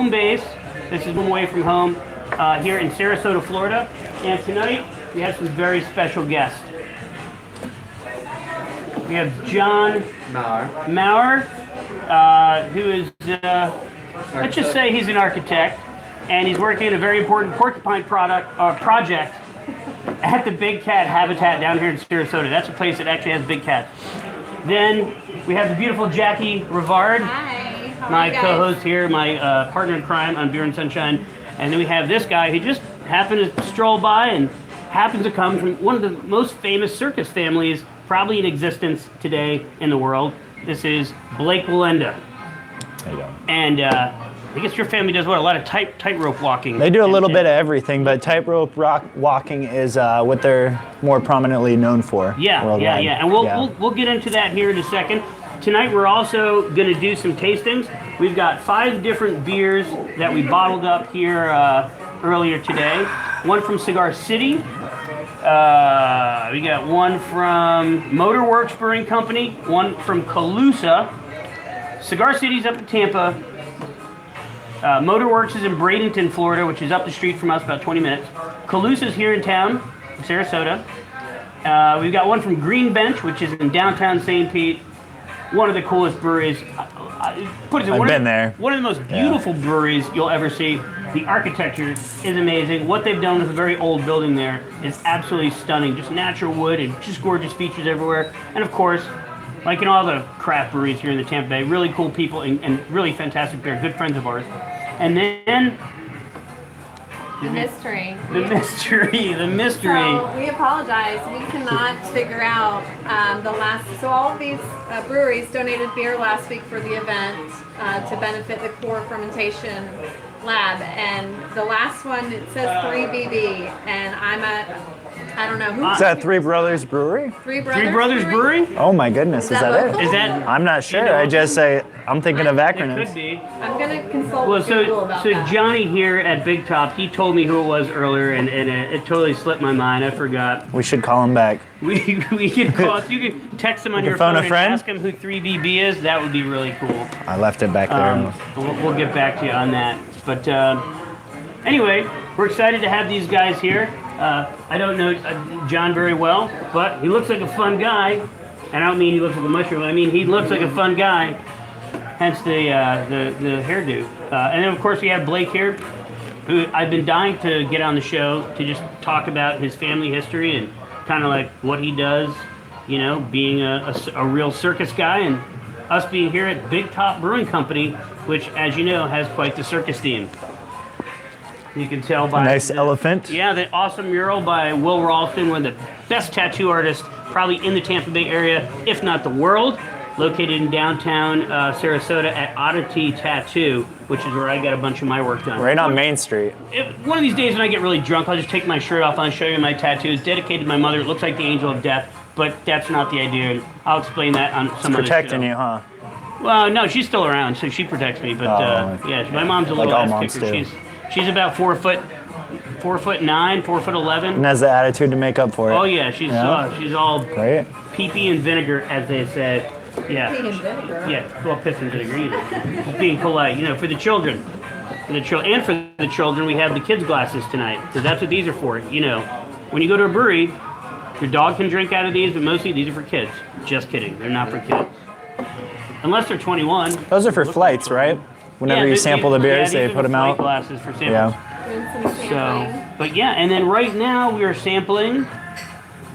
home base. This is one way from home here in Sarasota, Florida. And tonight we have some very special guests. We have John Maurer, who is, let's just say he's an architect, and he's working on a very important porcupine project at the Big Cat Habitat down here in Sarasota. That's a place that actually has big cats. Then we have the beautiful Jackie Rivard, my co-host here, my partner in crime on Beer and Sunshine. And then we have this guy who just happened to stroll by and happens to come from one of the most famous circus families probably in existence today in the world. This is Blake Wallenda. There you go. And I guess your family does what? A lot of tightrope walking. They do a little bit of everything, but tightrope walking is what they're more prominently known for. Yeah. And we'll get into that here in a second. Tonight we're also going to do some tastings. We've got 5 different beers that we bottled up here earlier today. One from Cigar City. We got one from Motorworks Brewing Company, one from Calusa. Cigar City's up in Tampa. Motorworks is in Bradenton, Florida, which is up the street from us, about 20 minutes. Calusa's here in town, Sarasota. We've got one from Green Bench, which is in downtown St. Pete. One of the coolest breweries. I've been there. One of the most beautiful breweries you'll ever see. The architecture is amazing. What they've done with a very old building there is absolutely stunning. Just natural wood and just gorgeous features everywhere. And of course, like in all the craft breweries here in the Tampa Bay, really cool people and really fantastic beer. Good friends of ours. And then the mystery. The mystery. So we apologize. We cannot figure out the last. So all of these breweries donated beer last week for the event to benefit the core fermentation lab, and the last one, it says 3BB, and I don't know who. Is that Three Brothers Brewery? Three Three Brothers Brewing? Oh my goodness, is that local? it? Is that? I'm not sure. I'm thinking of acronyms. It could be. I'm going to consult Well, Google about so that. Johnny here at Big Top, he told me who it was earlier, and it totally slipped my mind. I forgot. We should call him back. We could call. You could text him on your phone phone a and friend? ask him who 3BB is. That would be really cool. I left it back there. We'll get back to you on that. But anyway, we're excited to have these guys here. I don't know John very well, but he looks like a fun guy. And I don't mean he looks like a mushroom. I mean he looks like a fun guy. Hence the hairdo. And then of course we have Blake here, who I've been dying to get on the show to just talk about his family history and kind of like what he does, you know, being a real circus guy, and us being here at Big Top Brewing Company, which, as you know, has quite the circus theme. You can tell by A nice elephant. Yeah, the awesome mural by Will Ralston, one of the best tattoo artists probably in the Tampa Bay area, if not the world. Located in downtown Sarasota at Oddity Tattoo, which is where I got a bunch of my work done. Right on Main Street. One of these days when I get really drunk, I'll just take my shirt off and I'll show you my tattoo. It's dedicated to my mother. It looks like the angel of death, but that's not the idea. I'll explain that on some other show. Protecting you, huh? Well, no, she's still around, so she protects me. But yeah, my mom's a little all ass moms kicker. do. She's about 4'9", 4'11". And has the attitude to make up for it. Oh yeah, she's all Great. pee-pee and vinegar, as they say. Yeah. Pee and vinegar. Yeah, well, piss and vinegar, you know. Being polite, you know, for the children. And for the children, we have the kids' glasses tonight, because that's what these are for. You know, when you go to a brewery, your dog can drink out of these, but mostly these are for kids. Just kidding, they're not for kids. Unless they're 21. Those are for flights, right? Whenever you sample the beers, they put them out. Glasses for samples. Yeah. Doing some sampling. But yeah, and then right now we are sampling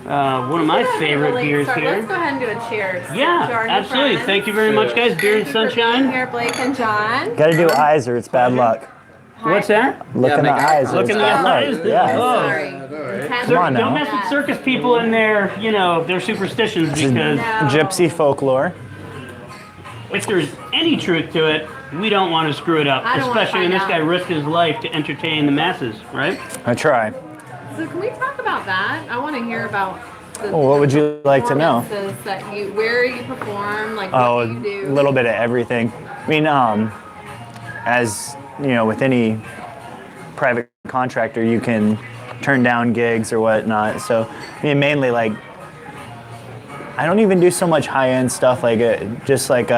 one of my favorite beers here. Let's go ahead and do a cheers. Yeah, to our new absolutely. friends. Thank you very much, guys. Beer and Thank you for Sunshine. being here, Blake and John. Gotta do eyes or it's bad luck. What's that? Look in the eyes. or Look it's in the bad luck. eyes. Yeah. Oh. Sorry. Come on now. Don't mess with circus people and their, you know, their superstitions, because Gypsy folklore. if there's any truth to it, we don't want to screw it up, I don't wanna especially when find this out. guy risked his life to entertain the masses, right? I try. So can we talk about that? I want to hear about the Well, what would you like to know? performances that where you perform, like Oh, what you a do. little bit of everything. I mean, as you know, with any private contractor, you can turn down gigs or whatnot. So, I mean, mainly like, I don't even do so much high-end stuff, like just like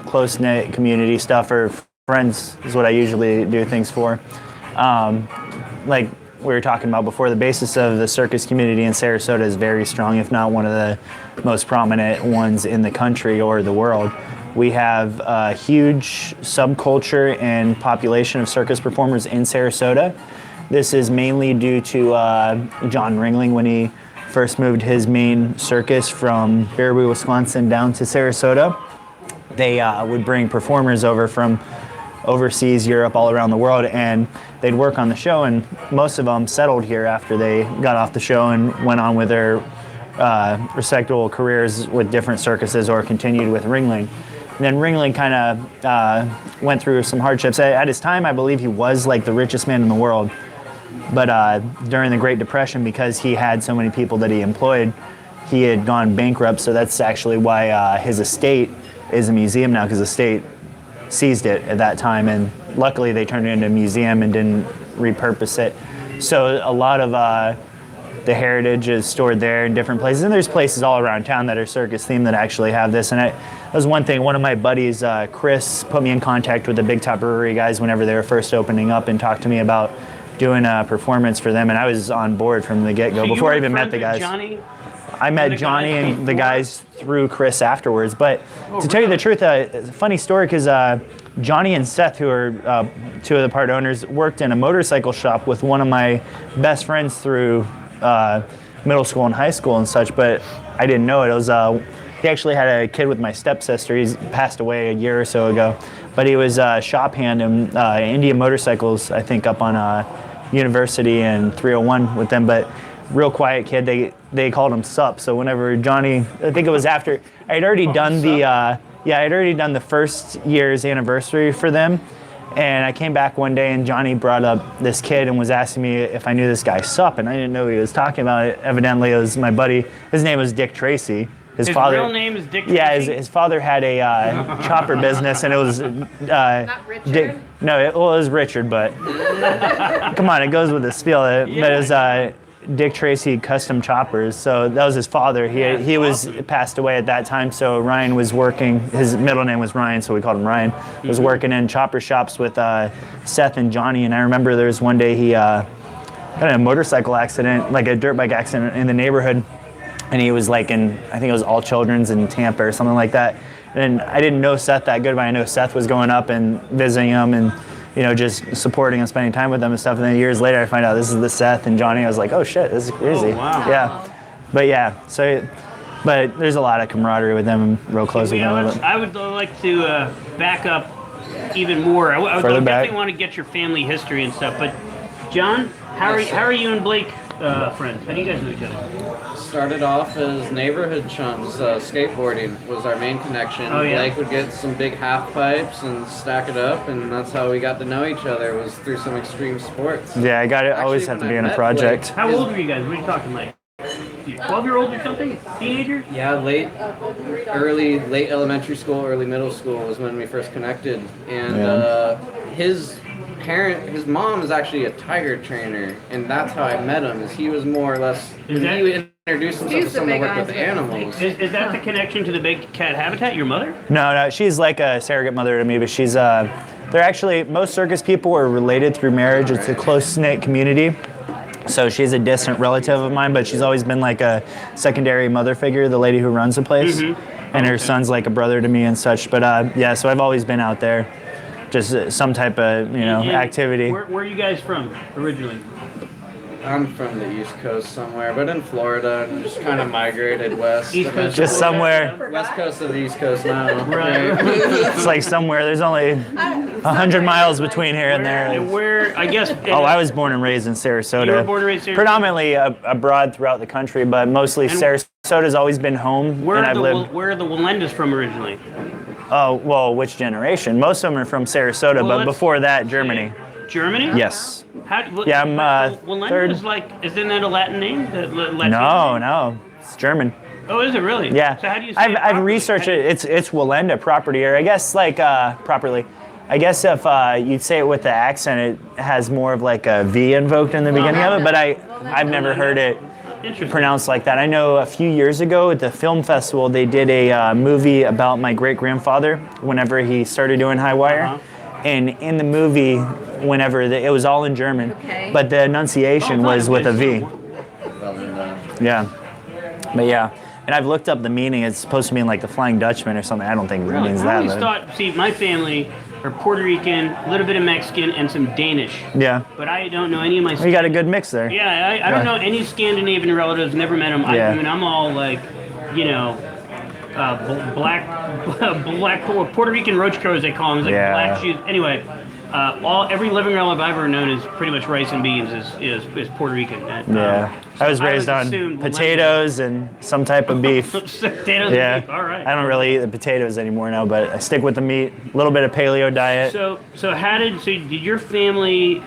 close-knit community stuff or friends is what I usually do things for. Like we were talking about before, the basis of the circus community in Sarasota is very strong, if not one of the most prominent ones in the country or the world. We have a huge subculture and population of circus performers in Sarasota. This is mainly due to John Ringling when he first moved his main circus from Baraboo, Wisconsin down to Sarasota. They would bring performers over from overseas, Europe, all around the world, and they'd work on the show, and most of them settled here after they got off the show and went on with their respectable careers with different circuses or continued with Ringling. And then Ringling kind of went through some hardships. At his time, I believe he was like the richest man in the world, but during the Great Depression, because he had so many people that he employed, he had gone bankrupt, so that's actually why his estate is a museum now, because the state seized it at that time, and luckily they turned it into a museum and didn't repurpose it. So a lot of the heritage is stored there in different places, and there's places all around town that are circus themed that actually have this. And that was one thing, one of my buddies, Chris, put me in contact with the Big Top Brewery guys whenever they were first opening up and talked to me about doing a performance for them, and I was on board from the get-go before I even met the guys. Johnny? I met Johnny and the guys through Chris afterwards. But to tell you the truth, it's a funny story, because Johnny and Seth, who are two of the part owners, worked in a motorcycle shop with one of my best friends through middle school and high school and such, but I didn't know it. It was he actually had a kid with my stepsister. He's passed away a year or so ago, but he was shop hand in Indian Motorcycles, I think, up on University and 301 with them, but real quiet kid. They called him Sup. So whenever Johnny, I think it was after I'd already done I'd already done the first year's anniversary for them, and I came back one day and Johnny brought up this kid and was asking me if I knew this guy Sup, and I didn't know who he was talking about. Evidently, it was my buddy. His name was Dick Tracy. His father, real name is Dick Tracy? Yeah, his father had a chopper business, and it was Not Richard? Dick. No, it was Richard, but come on, it goes with the spiel. But it was Dick Tracy Custom Choppers. So that was his father. He was passed away at that time. So Ryan was working. His middle name was Ryan, so we called him Ryan. Was working in chopper shops with Seth and Johnny. And I remember there was one day he had a motorcycle accident, like a dirt bike accident in the neighborhood. And he was like in, I think it was All Children's in Tampa or something like that. And I didn't know Seth that good, but I know Seth was going up and visiting him and, you know, just supporting and spending time with them and stuff. And then years later, I find out this is the Seth and Johnny. I was like, oh shit, this is crazy. Oh, wow. Yeah. But yeah, but there's a lot of camaraderie with them and real close with them. I would like to back up even more. I would definitely want to get your family history and stuff. But John, how are you and Blake friends? How do you guys know each other? Started off as neighborhood chums. Skateboarding was our main connection. Oh, yeah. Blake would get some big half pipes and stack it up, and that's how we got to know each other, was through some extreme sports. Yeah, I got it. Always have to be in a project. Blake, how old were you guys? What are you talking, like 12-year-old or something? Teenager? Yeah, late elementary school, early middle school was when we first connected. And his mom is actually a tiger trainer, and that's how I met him. Is he was more or less he introduced himself to someone who worked with animals. Is that the connection to the big cat habitat? Your mother? No, she's like a surrogate mother to me, but she's they're actually, most circus people are related through marriage. It's a close-knit community. So she's a distant relative of mine, but she's always been like a secondary mother figure, the lady who runs the place. And her son's like a brother to me and such. But yeah, so I've always been out there. Just some type of, activity. Where are you guys from originally? I'm from the East Coast somewhere, but in Florida, and just kind of migrated west. East Coast, just somewhere. West Coast of the East Coast now. Right. It's like somewhere. There's only 100 miles between here and there. Where, I guess. I was born and raised in Sarasota. You were born and raised in Sarasota? Predominantly abroad throughout the country, but mostly Sarasota's always been home. Where are the Wallendas from originally? Oh, well, which generation? Most of them are from Sarasota, but before that, Germany. Germany? Yes. I'm Wallenda third. Isn't that a Latin name? No, it's German. Oh, is it really? Yeah. So how do you say I've researched it. It's Wallenda property, or I guess properly. I guess if you'd say it with the accent, it has more of like a V invoked in the beginning of it, but I've never heard it pronounced like that. I know a few years ago at the film festival, they did a movie about my great-grandfather whenever he started doing high wire. And in the movie, whenever it was all in German, Okay. but the enunciation was with a V. Wallenda. Yeah. But yeah. And I've looked up the meaning. It's supposed to mean like the Flying Dutchman or something. I don't think it Really? means I that. always But thought, see, my family are Puerto Rican, a little bit of Mexican, and some Danish. yeah. But I don't know any of my. You got a good mix there. Yeah, I don't know any Scandinavian relatives. Never met them. Yeah. I mean, I'm all like, you know, black Puerto Rican roach crows they call them. It's like Yeah. black shoes. Anyway, every living relative I've ever known is pretty much rice and beans is Puerto Rican. Yeah. I was raised on assumed potatoes and some type of beef. potatoes Yeah. and beef. All right. I don't really eat the potatoes anymore now, but I stick with the meat. A little bit of paleo diet. So did your family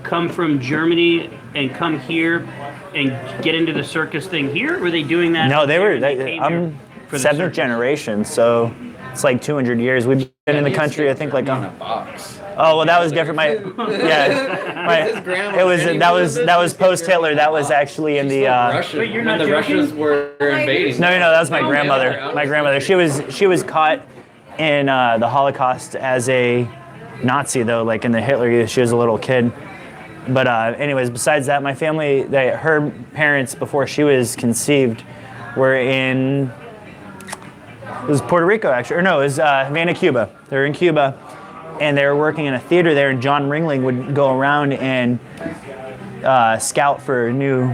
come from Germany and come here and get into the circus thing here? Were they doing that? No, they here were. and came I'm here for the seventh circus? generation, so it's like 200 years. We've been in the country, I think, like in a box. Oh well, that was different. My His grandma that was post Hitler. That was actually in the. Russia. Wait, you're when not the joking? Russians were invading. No, that was my Oh, grandmother. yeah. My grandmother. She was caught in the Holocaust as a Nazi though, like in the Hitler years. She was a little kid. But anyways, besides that, my family, her parents before she was conceived, were in. It was Puerto Rico actually, or no, it was Havana, Cuba. They were in Cuba. And they were working in a theater there, and John Ringling would go around and scout for new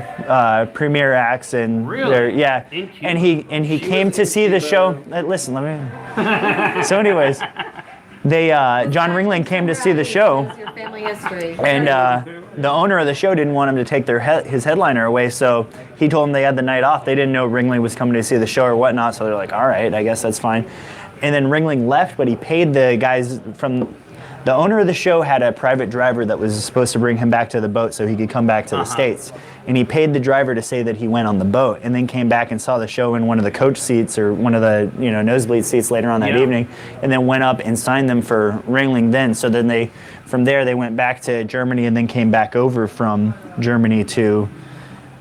premiere acts, and Really? yeah. And he came to see the show. Listen, let me. So, anyways, John Ringling came to see the show, Your family history. and the owner of the show didn't want him to take his headliner away, so he told them they had the night off. They didn't know Ringling was coming to see the show or whatnot, so they're like, all right, I guess that's fine. And then Ringling left, but he paid the guys from the owner of the show had a private driver that was supposed to bring him back to the boat so he could come back to the States. And he paid the driver to say that he went on the boat, and then came back and saw the show in one of the coach seats or one of the nosebleed seats later on that evening, and then went up and signed them for Ringling then. So then from there they went back to Germany and then came back over from Germany to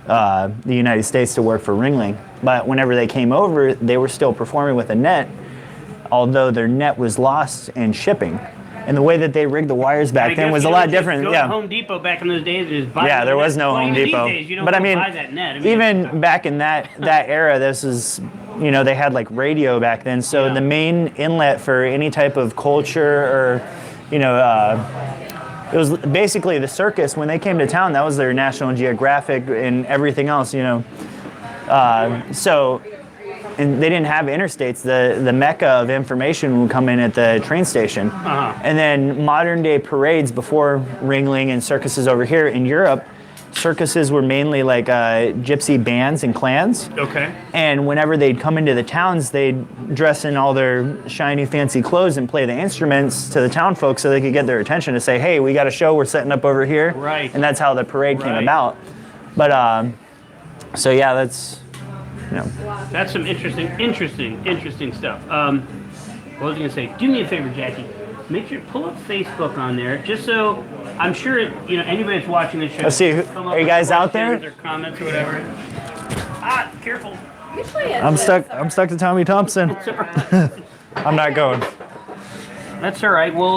the United States to work for Ringling. But whenever they came over, they were still performing with a net, although their net was lost in shipping. And the way that they rigged the wires back then was a lot different. Go Yeah. to Home Depot back in those days. And just buy Yeah, there was no Home Depot. These days, you don't But I go mean, buy that net. even back in that era, this is, they had like radio back then. So Yeah. the main inlet for any type of culture or, it was basically the circus. When they came to town, that was their National Geographic and everything else, and they didn't have interstates. The mecca of information would come in at the train station. And then modern day parades before Ringling and circuses over here in Europe, circuses were mainly like gypsy bands and clans. Okay. And whenever they'd come into the towns, they'd dress in all their shiny, fancy clothes and play the instruments to the town folks so they could get their attention to say, hey, we got a show we're setting up over here. Right. And that's how the parade came about. But, so yeah, that's, That's some interesting stuff. What was I gonna say? Do me a favor, Jackie. Make sure pull up Facebook on there, just so I'm sure anybody that's watching this show. Let's see, come up are you with guys out questions there? Or comments or whatever. Careful. Usually it's I'm stuck to Tommy Thompson. I'm not going. That's all right. We'll.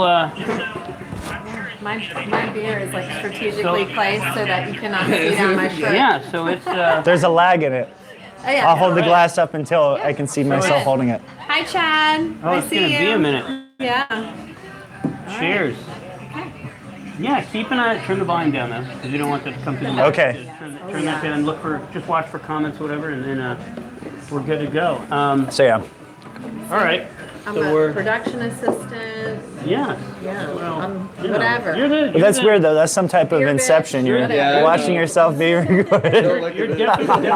My beer is like strategically placed so that you cannot see down my shirt. Yeah. So it's. There's a lag in it. Oh, yeah. I'll hold the glass up until I can see myself good. holding it. Hi, Chad. Oh, I it's see gonna you. be a minute. Yeah. Cheers. Yeah, keep an eye. Turn the volume down though, because you don't want that to come through the mic. Okay. Just turn that down. Just watch for comments, whatever, and then we're good to go. So yeah. All right. I'm So a we're. production assistant. Yeah. Yeah. Well, Whatever. But that's weird though. That's some type of You're inception. bitch. You're Yeah. watching yourself be recorded. You're definitely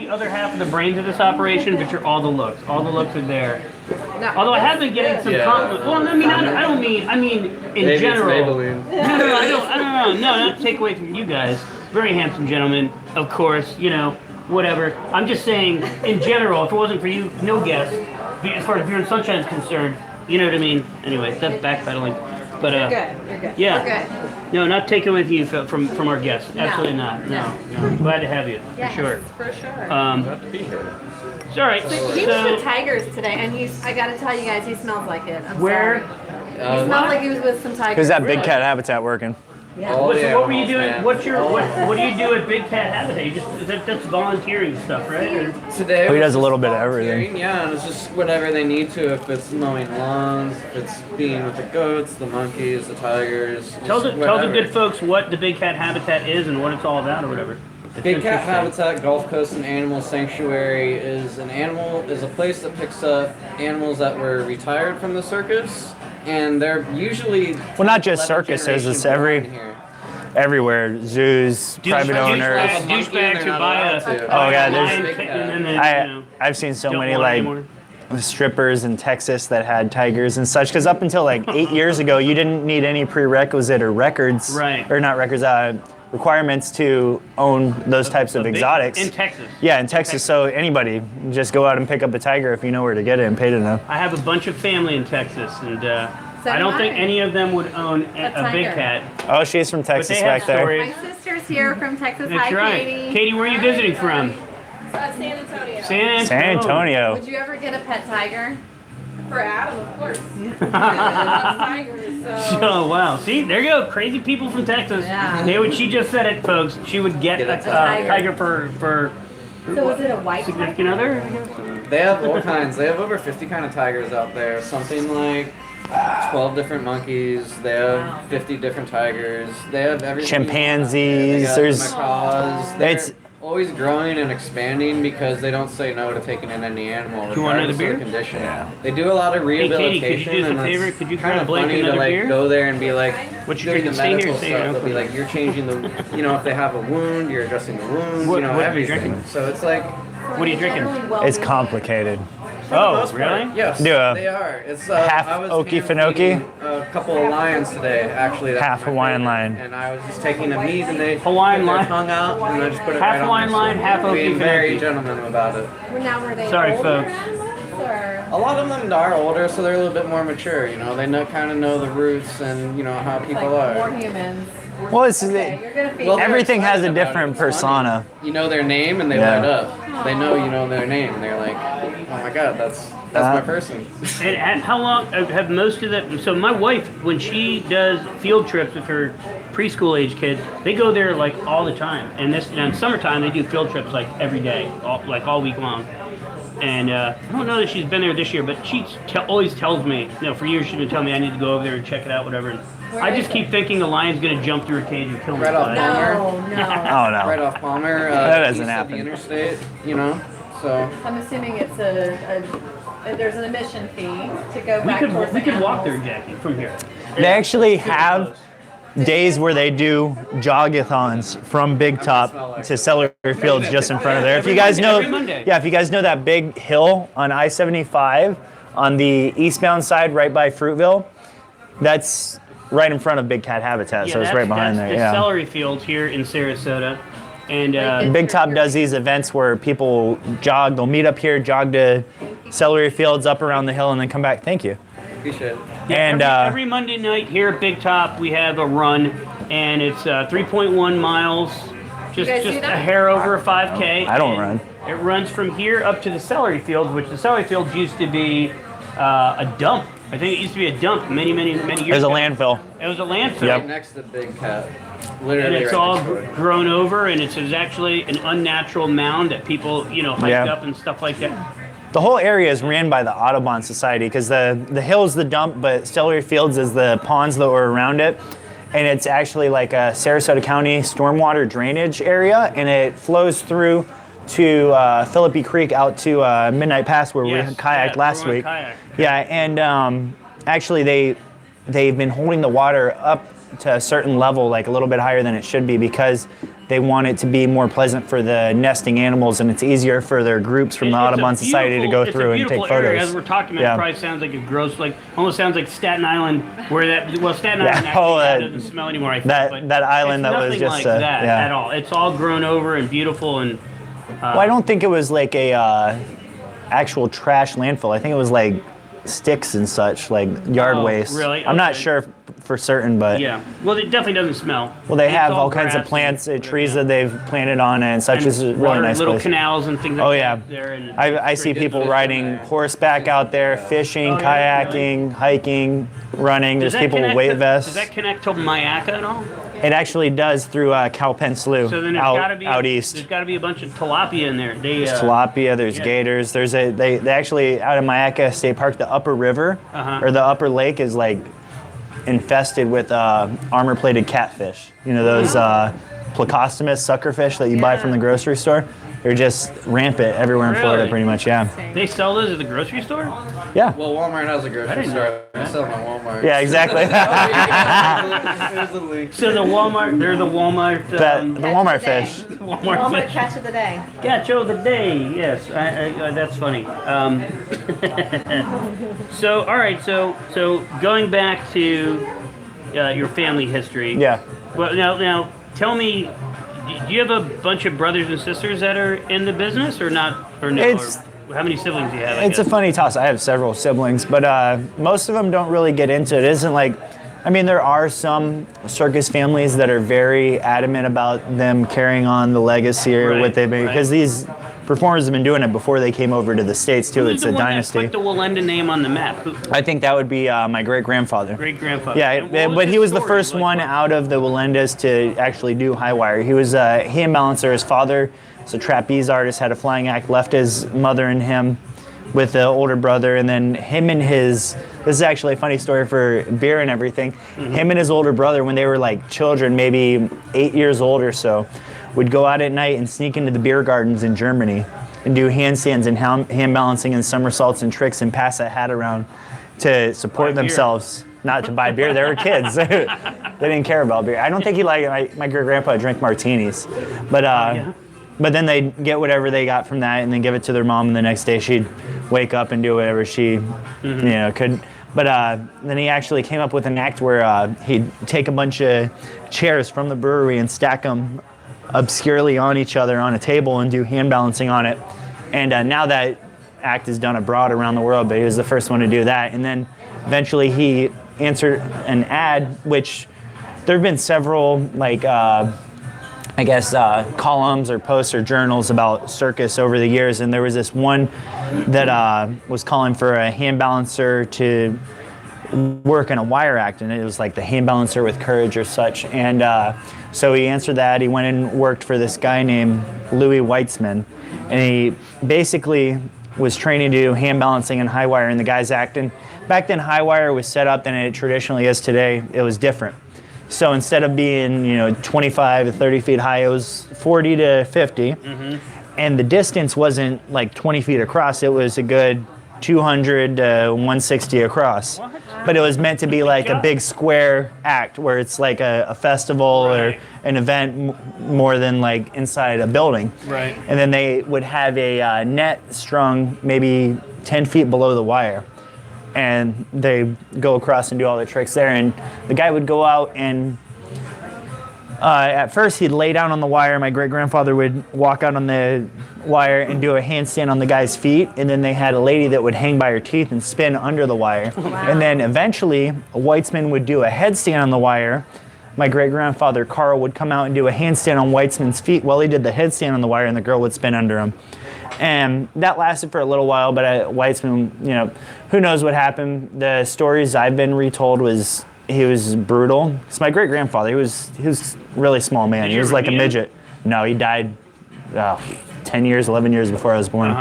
the other half of the brains of this operation, but you're all the looks. All the looks are there. No, Although I have been getting some compliments. Well, I mean, I mean in Maybe general. It's Maybelline. No, I don't. No, not to take away from you guys. Very handsome gentlemen, of course. Whatever. I'm just saying, in general, if it wasn't for you, no guest. As far as Beer and Sunshine is concerned, you know what I mean. Anyway, that's backpedaling. But You're good. You're good. yeah. We're good. No, not taking with you from our guests. No. Absolutely not. No. Glad to have you. Yes, For sure. For sure. It's all right. He was the Tigers today, and I got to tell you guys, he smells like it. I'm Where? sorry. It smelled like he was with some tigers. Because that big cat habitat working. Yeah. Oh, So yeah, what were you almost, doing? man. What do you do at Big Cat Habitat? You just that's volunteering stuff, right? Or, Today He was does a just little bit of everything. volunteering, yeah, and it's just whatever they need to. If it's mowing lawns, if it's being with the goats, the monkeys, the tigers. tell just the whatever. good folks what the Big Cat Habitat is and what it's all about, or whatever. It's Big Cat interesting. Habitat Gulf Coast and Animal Sanctuary is a place that picks up animals that were retired from the circus, and they're usually Well, not just 11 circuses, it's generations born here. everywhere. Zoos, private owners. Douchebags who buy a Oh, yeah, lion there's- kitten and then, I've seen so don't many want like anymore. strippers in Texas that had tigers and such. Because up until like 8 years ago, you didn't need any prerequisite or records, Right. or not records, requirements to own those types of Big- exotics. in Texas. Yeah, in Texas. So anybody just go out and pick up a tiger if you know where to get it and paid enough. I have a bunch of family in Texas, and So I don't do think I. any of them would own a big tiger. cat. Oh, she's from Texas they have back there. stories. My sister's here from Texas. That's Hi, right. Katie. Katie, where are you visiting from? San Antonio. San Antonio. Would you ever get a pet tiger? For Adam, of course. Tigers, so. Oh wow! See, there you go. Crazy people from Texas. Yeah. She just said it, folks. She would get a tiger for So is it a white significant tiger? other. They have all kinds. They have over 50 kind of tigers out there. Something like 12 different monkeys. They have 50 different tigers. They have everything. Chimpanzees, They got there's- macaws. They're It's- always growing and expanding because they don't say no to taking in any animal. Do you want another regardless beer? of the condition. They do a lot of Katie, rehabilitation. could you do us a and favor? it's Could you kind grab of Blake funny to another like beer? go there and be like, What you doing drinking? the Stay here, medical stay here, stuff. don't They'll be come like, you're changing the, if they have a wound, you're addressing the wound. What are you everything. drinking? So it's like. What are you drinking? It's complicated. Oh, Most part, really? Yes, Do a they are. It's half I was Okefenokee? hand-feeding a couple of lions today, actually. That's Half my Hawaiian favorite. lion. And I was just taking a meat and they Hawaiian put their lion? tongue out and I just put it Half right Hawaiian on lion, half Being very Okefenokee. gentleman about it. Now were they Sorry, older folks. animals, or? A lot of them are older, so they're a little bit more mature. They kind of know the roots and how people Like more are. humans. Well, it's Okay, you're gonna feed Well, them. everything has a excited about different it. It's funny. persona. You know their name and they Yeah. light up. They know you know their name and they're like, oh my god, that's my person. And how long have most of that? So my wife, when she does field trips with her preschool age kids, they go there like all the time. And in summertime, they do field trips like every day, all week long. And I don't know that she's been there this year, but she always tells me, for years she's been telling me I need to go over there and check it out, whatever. And I just keep thinking the lion's gonna jump through a cage and kill me. Right off Palmer. No, no. Oh no. Right off Palmer. That doesn't east of happen. The interstate, so. I'm assuming it's there's an admission fee to go We back towards could the walk there, animals. Jackie, from here. They actually have days where they do jogathons from Big Top to Celery Fields just in front of there. If you guys know, Every Monday. yeah, if you guys know that big hill on I-75 on the eastbound side, right by Fruitville, that's right in front of Big Cat Habitat. So it's right behind there. The Yeah. celery fields here in Sarasota, and Big Top does these events where people jog. They'll meet up here, jog to Celery Fields up around the hill, and then come back. Thank you. Appreciate it. And every Monday night here at Big Top, we have a run, and it's 3.1 miles, just guys do a that? hair over a 5K. I don't and run. It runs from here up to the celery fields, which the celery fields used to be a dump. I think it used to be a dump many years there's a ago. landfill. It was a landfill. Yep. Right next to Big Cat. And Literally it's right all next to it. grown over, and it's actually an unnatural mound that people, hiked Yeah. up and stuff like that. The whole area is ran by the Audubon Society because the hill's the dump, but Celery Fields is the ponds that were around it. And it's actually like a Sarasota County stormwater drainage area, and it flows through to Philippi Creek out to Midnight Pass where Yes, we kayaked yeah, last we're on week. kayak. Yeah, and actually they've been holding the water up to a certain level, like a little bit higher than it should be, because they want it to be more pleasant for the nesting animals, and it's easier for their groups from the It's a Audubon Society to go beautiful- through and it's a take beautiful area. photos. As we're talking about, Yeah. it probably sounds like a gross, almost sounds like Staten Island, where Staten Yeah. Island actually Oh, doesn't smell anymore. I think, that- but that island it's that was nothing just, like that yeah. at all. It's all grown over and beautiful, and Well, I don't think it was like a actual trash landfill. I think it was like sticks and such, like yard Oh, waste. really? I'm not Okay. sure for certain, but Yeah. Well, it definitely doesn't smell. well, they It's have all all kinds of grass plants, and- trees that they've planted on it and such. and It's a really water, nice little place. canals and things like Oh that yeah, there. And I it's see pretty good. people riding horseback out there, fishing, Oh, yeah, kayaking, hiking, running. Does There's that people with connect weight to- vests. Does that connect to Mayaka at all? It actually does through Cowpen Slough So then there's got to out, be out east. There's got to be a bunch of tilapia in there. They There's tilapia, there's yeah. gators. There's they actually out in Mayaka State Park, the upper river Uh-huh. or the upper lake is like infested with armor-plated catfish. You know those plecostomus suckerfish that you buy from the grocery store? They're just rampant everywhere in Florida, Really? pretty much. Yeah. They sell those at the grocery store. Yeah. Well, Walmart has a grocery didn't store. I sell them at Walmart. Yeah. Exactly. There's a link. So the Walmart, they're the Walmart. the Walmart fish. Walmart Walmart fish. catch of the day. Catch of the day. Yes, that's funny. So all right. So going back to your family history. Yeah. Well, now tell me, do you have a bunch of brothers and sisters that are in the business, or not, or no? It's- Or how many siblings do you have? I It's a guess? funny toss. I have several siblings, but most of them don't really get into it. It isn't like, I mean, there are some circus families that are very adamant about them carrying on the legacy or Right, what they've been, right. because these performers have been doing it before they came over to the States too. Who's It's the a one that dynasty. put the Wallenda name on the map? I think that would be my great grandfather. Great grandfather. Yeah, but he was the first one out of the Wallendas to actually do high wire. He was a hand balancer. His father was a trapeze artist, had a flying act, left his mother and him with the older brother, and then him and his, this is actually a funny story for beer and everything, him and his older brother, when they were like children, maybe 8 years old or so, would go out at night and sneak into the beer gardens in Germany and do handstands and hand balancing and somersaults and tricks and pass a hat around to support Buy beer. themselves. Not to buy beer, they were kids. They didn't care about beer. I don't think he liked it. My great grandpa drank martinis, but but then they'd get whatever they got from that and then give it to their mom, and the next day she'd wake up and do whatever she could. But then he actually came up with an act where he'd take a bunch of chairs from the brewery and stack them obscurely on each other on a table and do hand balancing on it. And now that act is done abroad around the world, but he was the first one to do that. And then eventually he answered an ad, which there have been several like columns or posts or journals about circus over the years, and there was this one that was calling for a hand balancer to work in a wire act, and it was like the hand balancer with courage or such. And so he answered that. He went and worked for this guy named Louis Weitzman, and he basically was training to do hand balancing and high wire in the guy's act. And back then, high wire was set up than it traditionally is today. It was different. So instead of being 25 to 30 feet high, it was 40 to 50, and the distance wasn't like 20 feet across. It was a good 200 to 160 across. But it was meant to be like a big square act where it's like a festival or an event more than like inside a building. Right. And then they would have a net strung maybe 10 feet below the wire. And they go across and do all the tricks there. And the guy would go out and at first he'd lay down on the wire. My great grandfather would walk out on the wire and do a handstand on the guy's feet. And then they had a lady that would hang by her teeth and spin under the wire. And then eventually a Weitzman would do a headstand on the wire. My great grandfather Carl would come out and do a handstand on Weitzman's feet while he did the headstand on the wire, and the girl would spin under him. And that lasted for a little while, but Weitzman, who knows what happened. The stories I've been retold was he was brutal. It's my great grandfather. He was a really small man. Did He you was ever like a meet him? midget. No, he died 10 years, 11 years before I was born.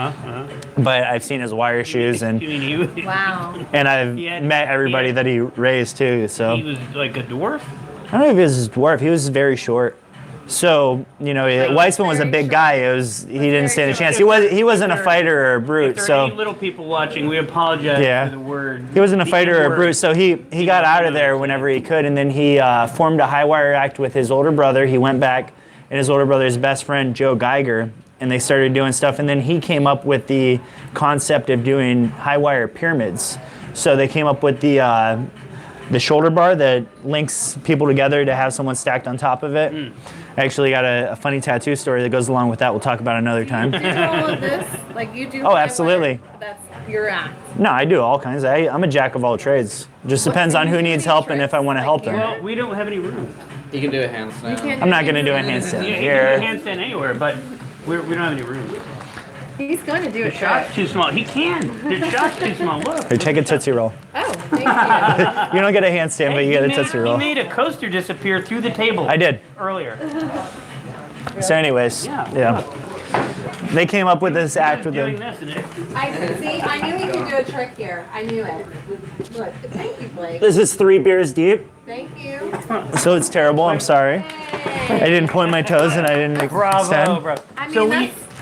But I've seen his wire shoes, and You mean he, Wow. I've met everybody that he raised too. So he was like a dwarf? I don't know if he was a dwarf. He was very short. So Weitzman was a big guy. He didn't stand a chance. He wasn't a fighter or a brute. If there are So any little people watching, we apologize for the word. he wasn't a the fighter or a N-word. brute. So he got out of there whenever he could, and then he formed a high wire act with his older brother. He went back, and his older brother's best friend Joe Geiger, and they started doing stuff. And then he came up with the concept of doing high wire pyramids. So they came up with the shoulder bar that links people together to have someone stacked on top of it. I actually got a funny tattoo story that goes along with that. We'll talk about another time. You do all of this? Like you do? Oh, absolutely. That's your act? No, I do all kinds. I'm a jack of all trades. Just depends on who needs help and if I want to help them. Well, we don't have any room. You can do a handstand. I'm not going to do a handstand Yeah, you here. can do a handstand anywhere, but we don't have any room. He's going to do The it. shot's too small. He can. The shot's too small. Look. Here, take a Tootsie Roll. Oh, thank you. You don't get a handstand, but you get a Tootsie Roll. He made a coaster disappear through the table. I did. Earlier. So anyways, Yeah. They came up with this act with Doing the... this and it. I knew he could do a trick here. I knew it. Look, thank you, Blake. This is 3 beers deep, Thank you. so it's terrible. I'm sorry. I didn't point my toes and I didn't Bravo, extend. bro. I mean, So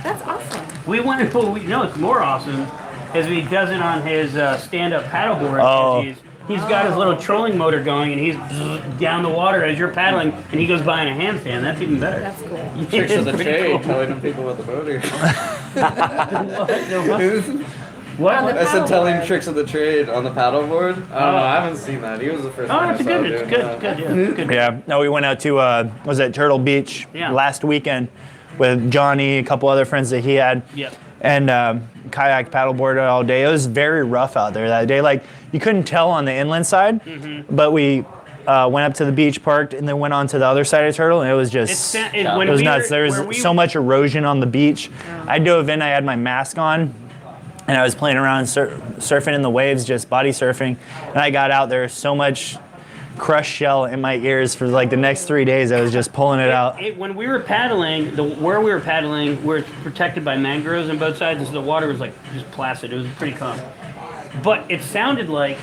that's awesome. we went. Well, we know it's more awesome is he does it on his stand-up paddleboard. Oh. He's got his little trolling motor going, and he's down the water as you're paddling, and he goes by in a handstand. That's even better. That's cool. Tricks of the It's pretty trade, cool. telling them people about the motor. What? I said telling tricks of the trade on the paddleboard. I don't know. I haven't seen that. He was the first Oh, one I that's saw good. It's doing good. that. Good. Yeah. Good. Yeah. No, we went out to was it Turtle Beach Yeah. last weekend with Johnny, a couple other friends that he had. Yep. And kayak paddleboarded all day. It was very rough out there that day. Like you couldn't tell on the inland side, but we went up to the beach, parked, and then went on to the other side of Turtle, and it was just it was nuts. There was so much erosion on the beach. I dove in. I had my mask on, and I was playing around surfing in the waves, just body surfing. And I got out there, so much crushed shell in my ears for like the next 3 days. I was just pulling it out. When we were paddling, where we were paddling, we're protected by mangroves on both sides, and so the water was like just placid. It was pretty calm. But it sounded like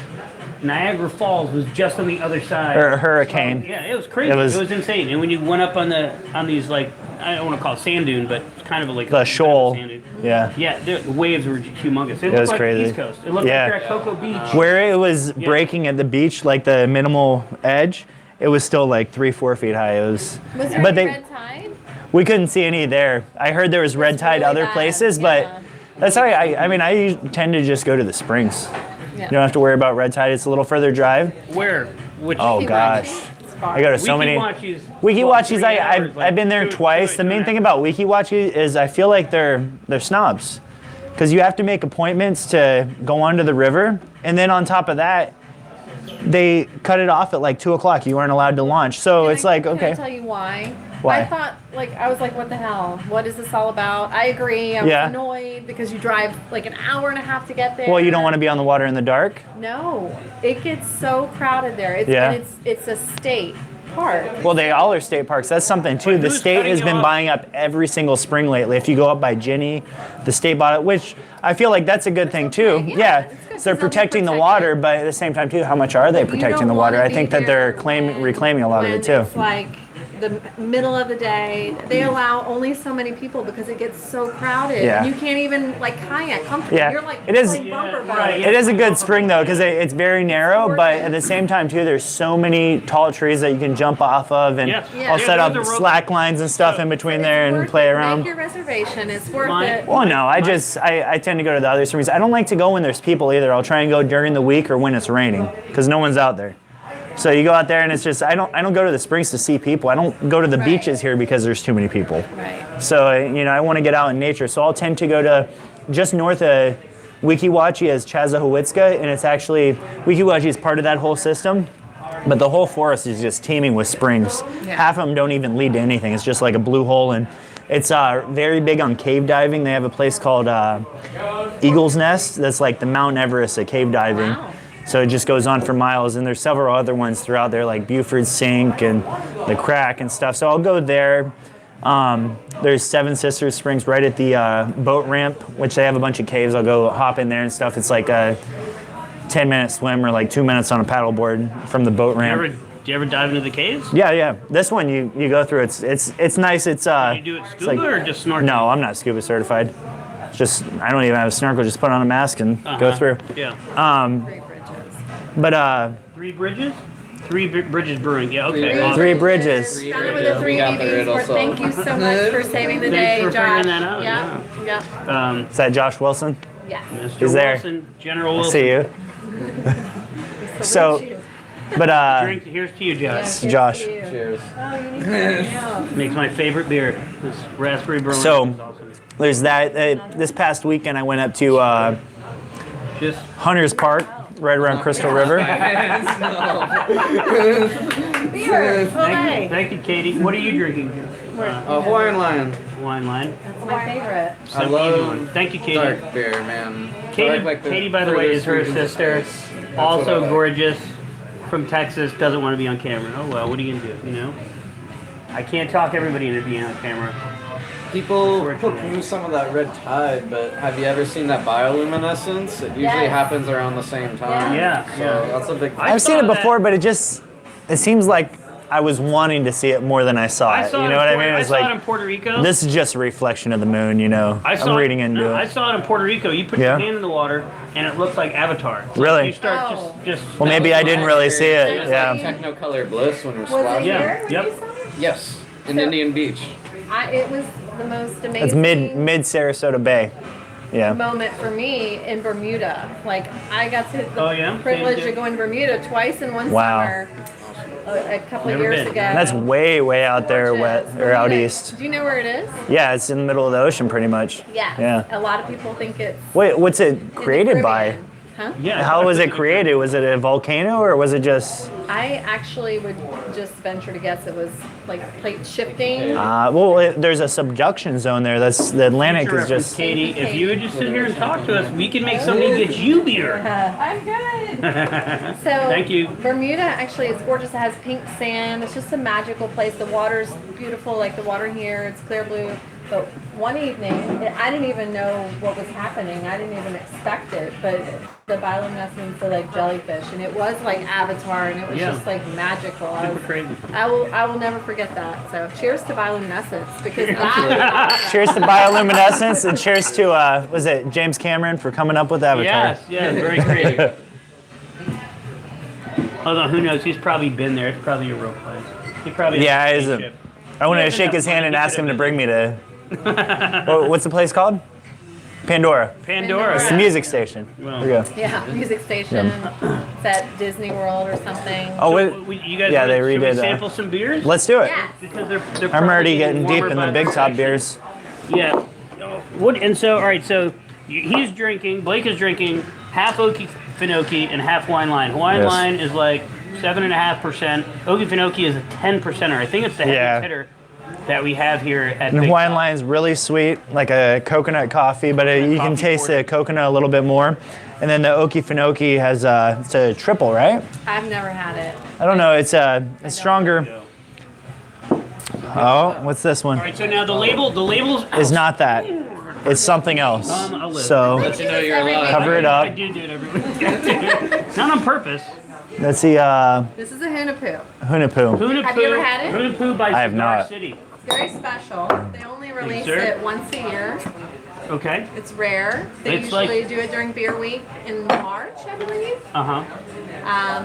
Niagara Falls was just on the other side. Or a hurricane. Yeah, it was crazy. It was insane. And when you went up on these like, I don't want to call it sand dune, but kind of like The shoal. sand dune. Yeah. Yeah, the waves were humongous. It was looked like crazy. the East Coast. It looked Yeah. like you're at Cocoa Beach. Where it was breaking at the beach, like the minimal edge, it was still like 3-4 feet high. It was, Was there but any red tide? we couldn't see any there. I heard there was red tide really other bad, places, yeah. but that's how I tend to just go to the springs. Yeah. You don't have to worry about red tide. It's a little further drive. Where? Which? Oh gosh, I go to so many. Wiki-Watchies, I've been there twice. The main thing about Wiki-Watchie is I feel like they're snobs, because you have to make appointments to go onto the river, and then on top of that, they cut it off at like 2 o'clock. You weren't allowed to launch, so it's like Can I okay. tell you why? Why? I thought, I was like, what the hell? What is this all about? I agree. I was Yeah. annoyed because you drive like an hour and a half to get there. Well, you don't want to be on the water in the dark. No, it gets so crowded there. Yeah. It's a state park. Well, they all are state parks. That's something too. But The who's state cutting has you been off? buying up every single spring lately. If you go up by Ginny, the state bought it, which I feel like that's a good thing too. okay. Yeah, Yeah, it's good, so they're 'cause they'll be protecting the protected. water, but at the same time too, how much are they protecting don't the water? wanna I think be that they're there reclaiming a lot of when it too. It's like the middle of the day. They allow only so many people because it gets so crowded. Yeah. And you can't even kayak comfortably. Yeah. You're like It is- playing bumper Yeah, boat. right. It is a good spring though, because it's very narrow, but at the same time too, there's so many tall trees that you can jump off of, and Yeah. Yeah. I'll set up There's a rope- slack lines and stuff in between there and Worth play it. around. Make your reservation. It's worth Mine- it. Well, no, I tend to go to the other springs. I don't like to go when there's people either. I'll try and go during the week or when it's raining, because no one's out there. So you go out there and it's just I don't go to the springs to see people. I don't go to the Right. beaches here because there's too many people. Right. So I want to get out in nature. So I'll tend to go to just north of Wiki-Watchie as Chazahuitzka, and it's actually Wiki-Watchie is part of that whole system. But the whole forest is just teeming with springs. Yeah. Half of them don't even lead to anything. It's just like a blue hole, and it's very big on cave diving. They have a place called Eagle's Nest that's like the Mount Everest of cave diving. Wow. So it just goes on for miles, and there's several other ones throughout there, like Buford Sink and the Crack and stuff. So I'll go there. There's Seven Sisters Springs right at the boat ramp, which they have a bunch of caves. I'll go hop in there and stuff. It's like a 10-minute swim or like 2 minutes on a paddleboard from the boat ramp. Do you ever dive into the caves? Yeah. This one you go through. It's nice. It's You do it it's scuba or just snorkeling? No, I'm not scuba certified. Just I don't even have a snorkel. Just put on a mask and go through. Yeah. Great bridges. But 3 bridges? Bridges Brewing. Yeah. Okay. Awesome. Three Bridges. Found it with the three We got the BBs. riddle For, thank you so much for saving the Thanks day, for Josh. figuring that out, Yeah. Is that Josh Wilson? Yes. Mr. He's there. Wilson, General I Wilson. see you. So, but Drink. Here's to you, Josh. Josh. Cheers. Oh, you need something else. Makes my favorite beer. This raspberry brewing. So- is awesome. There's that. This past weekend, I went up to This. Hunter's Park, right around Crystal River. Beer. Thank you, Katie. What are you drinking? Hawaiian line. Wine line. That's my favorite. I Some love easy one. Thank you, Katie. dark beer, man. Katie, by the way, is her sister. Also gorgeous, from Texas. Doesn't want to be on camera. Oh well, what are you gonna do? You know, I can't talk everybody into being on camera. People use some of that red tide, but have you ever seen that bioluminescence? It usually happens around the same time. Yeah, So yeah. that's a big. I've seen it before, but it seems like I was wanting to see it more than I saw it. You know what I mean? I It's saw it like in Puerto Rico. this is just a reflection of the moon. You know, I'm reading into I it. saw it in Puerto Rico. You put your hand in the water, and it looks like Avatar. So Really? You start just. Well, maybe I didn't really see it. It's Yeah. like Technicolor bliss when we're Was it splashing. here? Yep. You saw it? Yes, in Indian Beach. It was the most amazing. It's mid Sarasota Bay. Yeah. moment for me in Bermuda. Like I got to the privilege of going to Bermuda twice in one summer. A couple of years ago. That's way out there, out east. Do you know where it is? Yeah, it's in the middle of the ocean, pretty much. Yeah. Yeah. A lot of people think it's. Wait, what's it created by? Huh? Yeah. How was it created? Was it a volcano or was it just? I actually would just venture to guess it was like plate shifting. There's a subduction zone there. That's the Atlantic is just. Katie, if you would just sit here and talk to us, we can make somebody get you beer. I'm good. So Thank you. Bermuda actually is gorgeous. It has pink sand. It's just a magical place. The water's beautiful, like the water here. It's clear blue. But one evening, I didn't even know what was happening. I didn't even expect it. But the bioluminescence of like jellyfish, and it was like Avatar, and it was just like magical. I will never forget that. So cheers to bioluminescence because that. Cheers to bioluminescence and cheers to was it James Cameron for coming up with Avatar? Yes, very creative. Although who knows, he's probably been there. It's probably a real place. He probably I want to shake his hand and ask him to bring me to. What's the place called? Pandora. It's the music station. There we go. Yeah, music station. It's at Disney World or something. You guys they should we redid sample some beers? Let's do it. Yeah. Because they're I'm already probably getting deep warmer in by the big top section. beers. Yeah. All right, so he's drinking, Blake is drinking half Okefenokee and half Hawaiian line. Hawaiian line is like 7.5%. Okefenokee is a 10%er. I think it's the heaviest hitter that we have here at And Hawaiian Line's really sweet, like a coconut coffee, but you can taste the coconut a little bit more. And then the Okefenokee has it's a triple, right? I've never had it. I don't know. It's stronger. Oh, what's this one? All right, so now the label's It's not that. It's something else. So Let you know you're alive. cover it I up. do it every week. Not on purpose. Let's see. This is a Hunahpu. Hunahpu. Have you ever had it? Hunahpu by I have Cigar not. City. It's very special. They only release sir. it once a year. Okay. It's rare. They It's usually like- do it during beer week in March, I believe.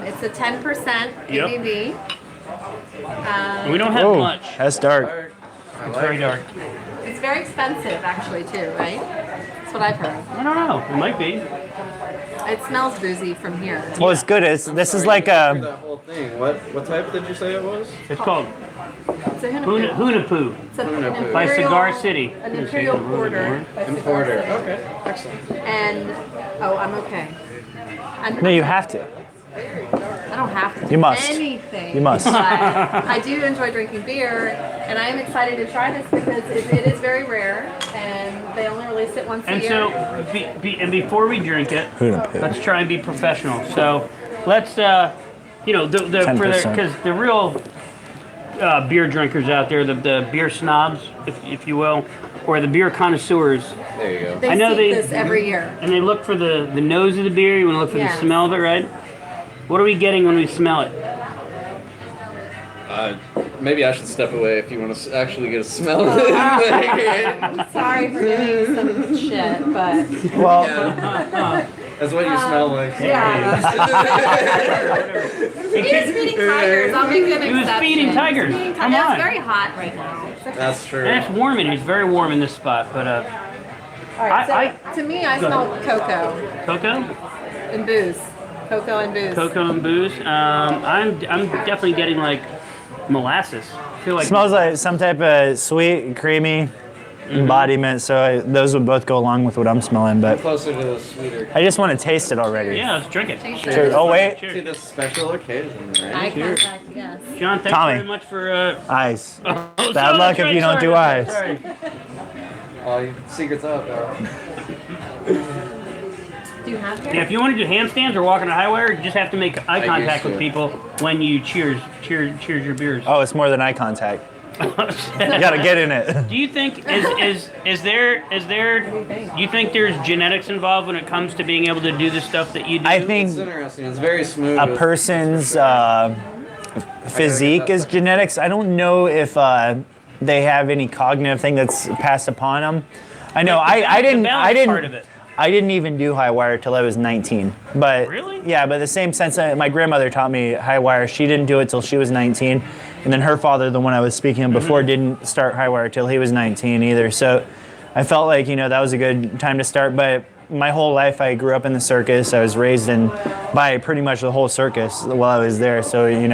It's a 10% ABV. We don't have much. That's dark. It's very dark. It's very expensive, actually, too, right? That's what I've heard. I don't know. It might be. It smells boozy from here. Well, it's good. This is like That a. whole thing. What type did you say it was? It's called It's a Hunahpu. Hunahpu It's an Hunahpu. by Imperial- Cigar City. An Imperial Porter by Cigar Importer. City. Okay, excellent. And, I'm okay. No, you have to. I don't have to do You must. anything. You must. But I do enjoy drinking beer, and I am excited to try this because it is very rare, and they only release it once a And year. so, and before we drink it, let's try and be professional. So, let's, because the real beer drinkers out there, the beer snobs, if you will, or the beer connoisseurs, There you go. they I know seek they- this every year. and they look for the nose of the beer. You want to look for Yes. the smell of it, right? What are we getting when we smell it? Maybe I should step away if you want to actually get a smell of it. I'm sorry for doing some shit, but Well, That's what you smell like. he was feeding tigers. I'll make an exception. He was feeding tigers. Feeding Come It's on. very hot right now. It's okay. That's true. And it's warm, and it's very warm in this spot. But All right, so I- to me, I smell cocoa cocoa, and booze. Cocoa and booze. cocoa and booze. I'm definitely getting like molasses. I feel like smells like some type of sweet, creamy. embodiment. So those would both go along with what I'm smelling. But Closer to the sweeter. I just want to taste it already. Yeah, let's drink it. Cheers. Oh wait, To this special occasion, right? Eye contact, yes. John, thanks Tommy. very much for. ice. Oh, Bad sorry, luck sorry, if you don't sorry, do sorry, ice. sorry. Oh, your secret's out, though. Do you have Yeah, hair? if you want to do handstands or walk on a high wire, you just have to make eye contact used to. with people when you cheers your beers. Oh, it's more than eye contact. You gotta get in it. Do you think is there do you think there's genetics involved when it comes to being able to do the stuff that you do? I It's think interesting. It's very smooth. a person's physique is genetics. I don't know if they have any cognitive thing that's passed upon them. I know I The balance part of didn't it. I didn't even do high wire till I was 19. But Really? yeah, but the same sense that my grandmother taught me high wire. She didn't do it till she was 19, and then her father, the one I was speaking of before, didn't start high wire till he was 19 either. So I felt like that was a good time to start. But my whole life I grew up in the circus. I was raised by pretty much the whole circus while I was there. So you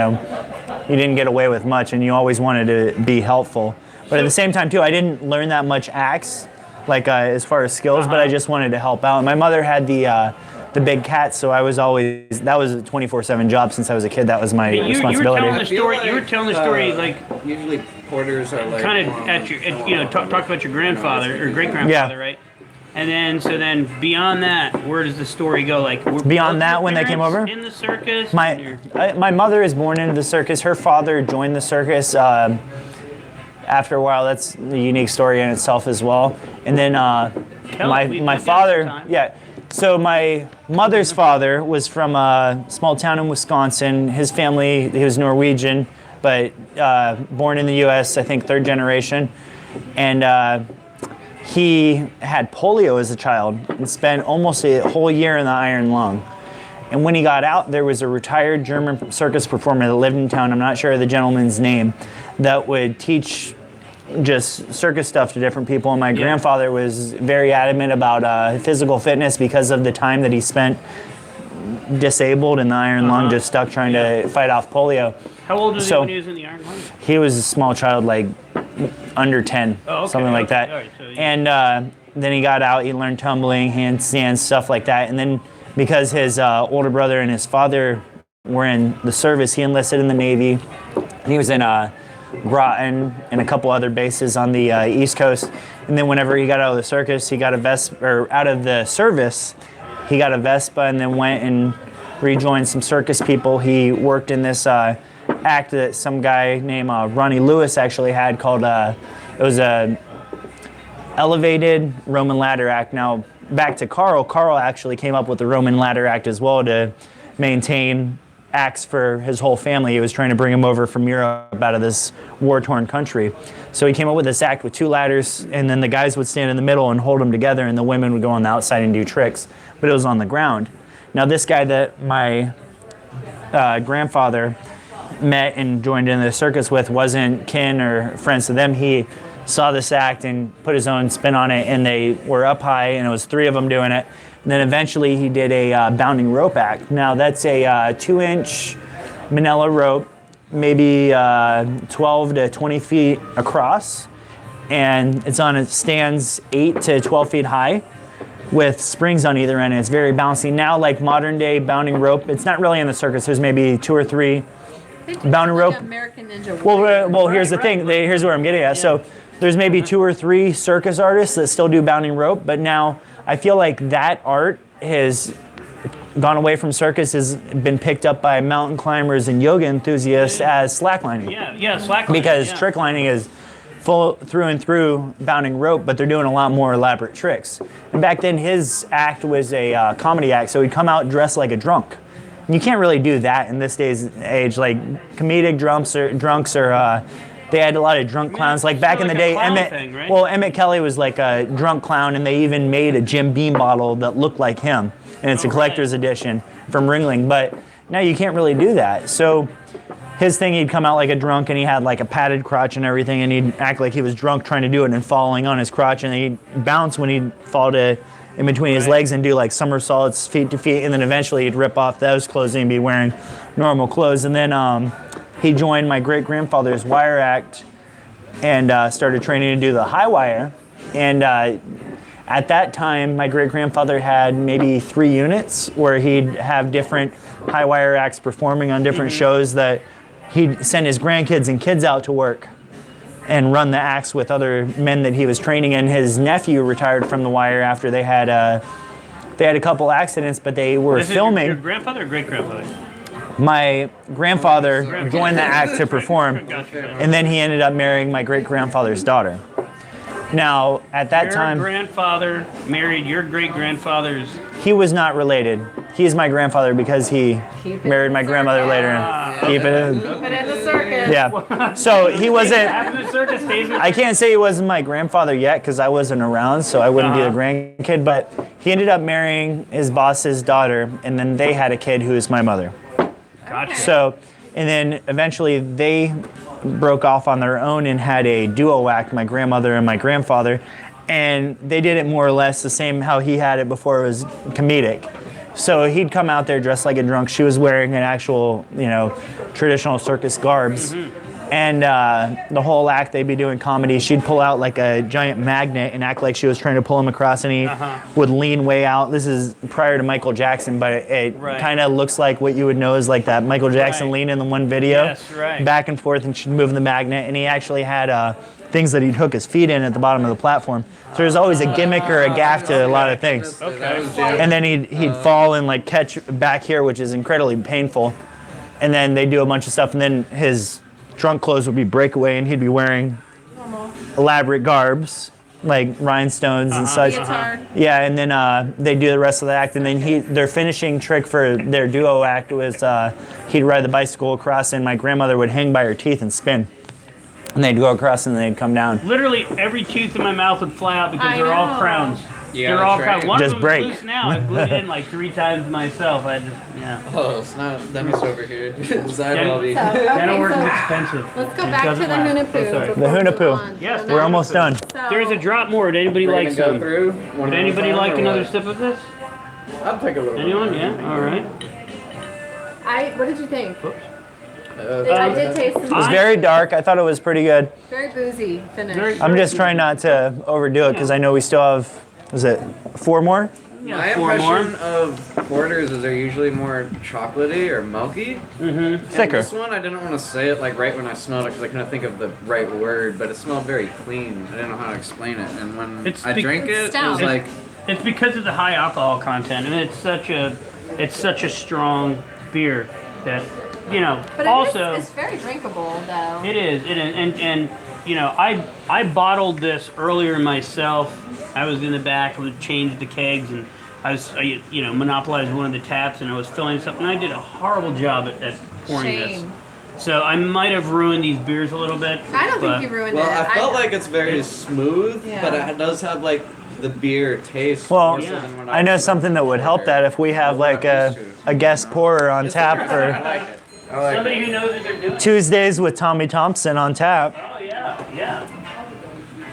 didn't get away with much, and you always wanted to be helpful. But at the same time too, I didn't learn that much acts. Like as far as skills, but I just wanted to help out. My mother had the big cat, so I was always that was a 24/7 job since I was a kid. That was my You were responsibility. telling the story. You were telling the story like Usually porters are like. kind of talk about your grandfather or great grandfather, right? And then beyond that, where does the story go? Like were Beyond both that, your when they came parents over? in the circus. My mother is born into the circus. Her father joined the circus. After a while, that's a unique story in itself as well. And then my father, So my mother's father was from a small town in Wisconsin. His family, he was Norwegian, but born in the U.S. I think third generation, and he had polio as a child and spent almost a whole year in the iron lung. And when he got out, there was a retired German circus performer that lived in town. I'm not sure of the gentleman's name, that would teach just circus stuff to different people. And my grandfather was very adamant about physical fitness because of the time that he spent disabled in the iron lung, just stuck trying to fight off polio. How old was he when he was in the iron lung? He was a small child, like under 10, something like that. All right, so and then he got out, he learned tumbling, handstands, stuff like that. And then because his older brother and his father were in the service, he enlisted in the Navy. And he was in Groton and a couple other bases on the East Coast. And then whenever he got out of the circus, he got a Vespa, or out of the service, he got a Vespa and then went and rejoined some circus people. He worked in this act that some guy named Ronnie Lewis actually had called, it was a elevated Roman ladder act. Now, back to Carl actually came up with the Roman ladder act as well to maintain acts for his whole family. He was trying to bring him over from Europe out of this war-torn country. So he came up with this act with two ladders, and then the guys would stand in the middle and hold them together, and the women would go on the outside and do tricks, but it was on the ground. Now this guy that my grandfather met and joined in the circus with wasn't kin or friends to them. He saw this act and put his own spin on it, and they were up high, and it was three of them doing it. And then eventually he did a bounding rope act. Now that's a 2-inch manila rope, maybe 12 to 20 feet across, and it stands 8 to 12 feet high with springs on either end, and it's very bouncy. Now, like modern day bounding rope, it's not really in the circus. There's maybe 2 or 3 bounding rope. American Ninja Well, here's the thing. Here's where I'm getting at. So there's maybe 2 or 3 circus artists that still do bounding rope, but now I feel like that art has gone away from circus, has been picked up by mountain climbers and yoga enthusiasts as slacklining. Yeah, slacklining. Because trick lining is full through and through bounding rope, but they're doing a lot more elaborate tricks. And back then his act was a comedy act, so he'd come out dressed like a drunk. And you can't really do that in this day's age. Like comedic drunks are they had a lot of drunk clowns. Like back in the day, Emmett Kelly was like a drunk clown, and they even made a Jim Beam bottle that looked like him. And it's a collector's edition from Ringling. But now you can't really do that. So his thing, he'd come out like a drunk, and he had like a padded crotch and everything, and he'd act like he was drunk trying to do it and falling on his crotch, and he'd bounce when he'd fall to in between his legs and do like somersaults feet to feet, and then eventually he'd rip off those clothes and he'd be wearing normal clothes. And then he joined my great-grandfather's wire act and started training to do the high wire. And at that time, my great-grandfather had maybe 3 units where he'd have different high wire acts performing on different shows that he'd send his grandkids and kids out to work and run the acts with other men that he was training. And his nephew retired from the wire after they had a couple accidents, but they were filming. Your grandfather or great-grandfather? My grandfather joined the act to perform, and then he ended up marrying my great-grandfather's daughter. Now, at that time... Your grandfather married your great-grandfather's... He was not related. He's my grandfather because he married my grandmother later. Keep it in. Keep it in the circus. Yeah. So he wasn't... After the circus stays with I can't say he wasn't my grandfather yet because I wasn't around, so I wouldn't be the grandkid, but he ended up marrying his boss's daughter, and then they had a kid who is my mother. Gotcha. So, and then eventually they broke off on their own and had a duo act, my grandmother and my grandfather, and they did it more or less the same how he had it before it was comedic. So he'd come out there dressed like a drunk. She was wearing an actual, traditional circus garbs. And the whole act, they'd be doing comedy. She'd pull out like a giant magnet and act like she was trying to pull him across, and he would lean way out. This is prior to Michael Jackson, but it kind of looks like what you would know is like that Michael Jackson lean in the one video. Yes, right. Back and forth, and she'd move the magnet, and he actually had things that he'd hook his feet in at the bottom of the platform. So there's always a gimmick or a gaff to a lot of things. And then he'd fall and like catch back here, which is incredibly painful. And then they do a bunch of stuff, and then his drunk clothes would be breakaway, and he'd be wearing elaborate garbs like rhinestones and such. Yeah, and then they do the rest of the act, and then their finishing trick for their duo act was he'd ride the bicycle across, and my grandmother would hang by her teeth and spin. And they'd go across and they'd come down. Literally every tooth in my mouth would fly out because they're all crowns. Yeah, they're all that's right. crowns. One Just of them break. is loose now. I glued it in like 3 times myself. Oh, it's not. Demi's over here. Dental Okay, work is so expensive. let's go It back to doesn't the last. Hunahpu. So sorry. The before we move Hunahpu. on. Yes, So We're now- almost done. So- There's a drop more. Would anybody We're like gonna go some? through. Would anybody like another sip of this? I'll take a little. Anyone? Yeah. All right. What did you think? Uh, I did taste some. It was very dark. I thought it was pretty good. Very boozy finish. Very- I'm just trying not to overdo it because I know we still have, was it 4 more? Yeah, My 4 impression more. of porters is they're usually more chocolatey or milky. Thicker. This one, I didn't want to say it like right when I smelled it because I couldn't think of the right word, but it smelled very clean. I didn't know how to explain it, and when It's I drank it, it stout. was like, It's because of the high alcohol content, and it's such a strong beer that But also it's very drinkable though. it is, and I bottled this earlier myself. I was in the back, would change the kegs, and I monopolized one of the taps, and I was filling something. I did a horrible job at pouring this. Shame. So I might have ruined these beers a little bit. I don't but think you ruined well, it. I felt like it's very smooth, Yeah. but it does have like the beer taste. Well, more so than when I know something that would help that if we have like a guest pourer on tap for I like somebody it. who knows what they're doing. Tuesdays with Tommy Thompson on tap. Oh yeah.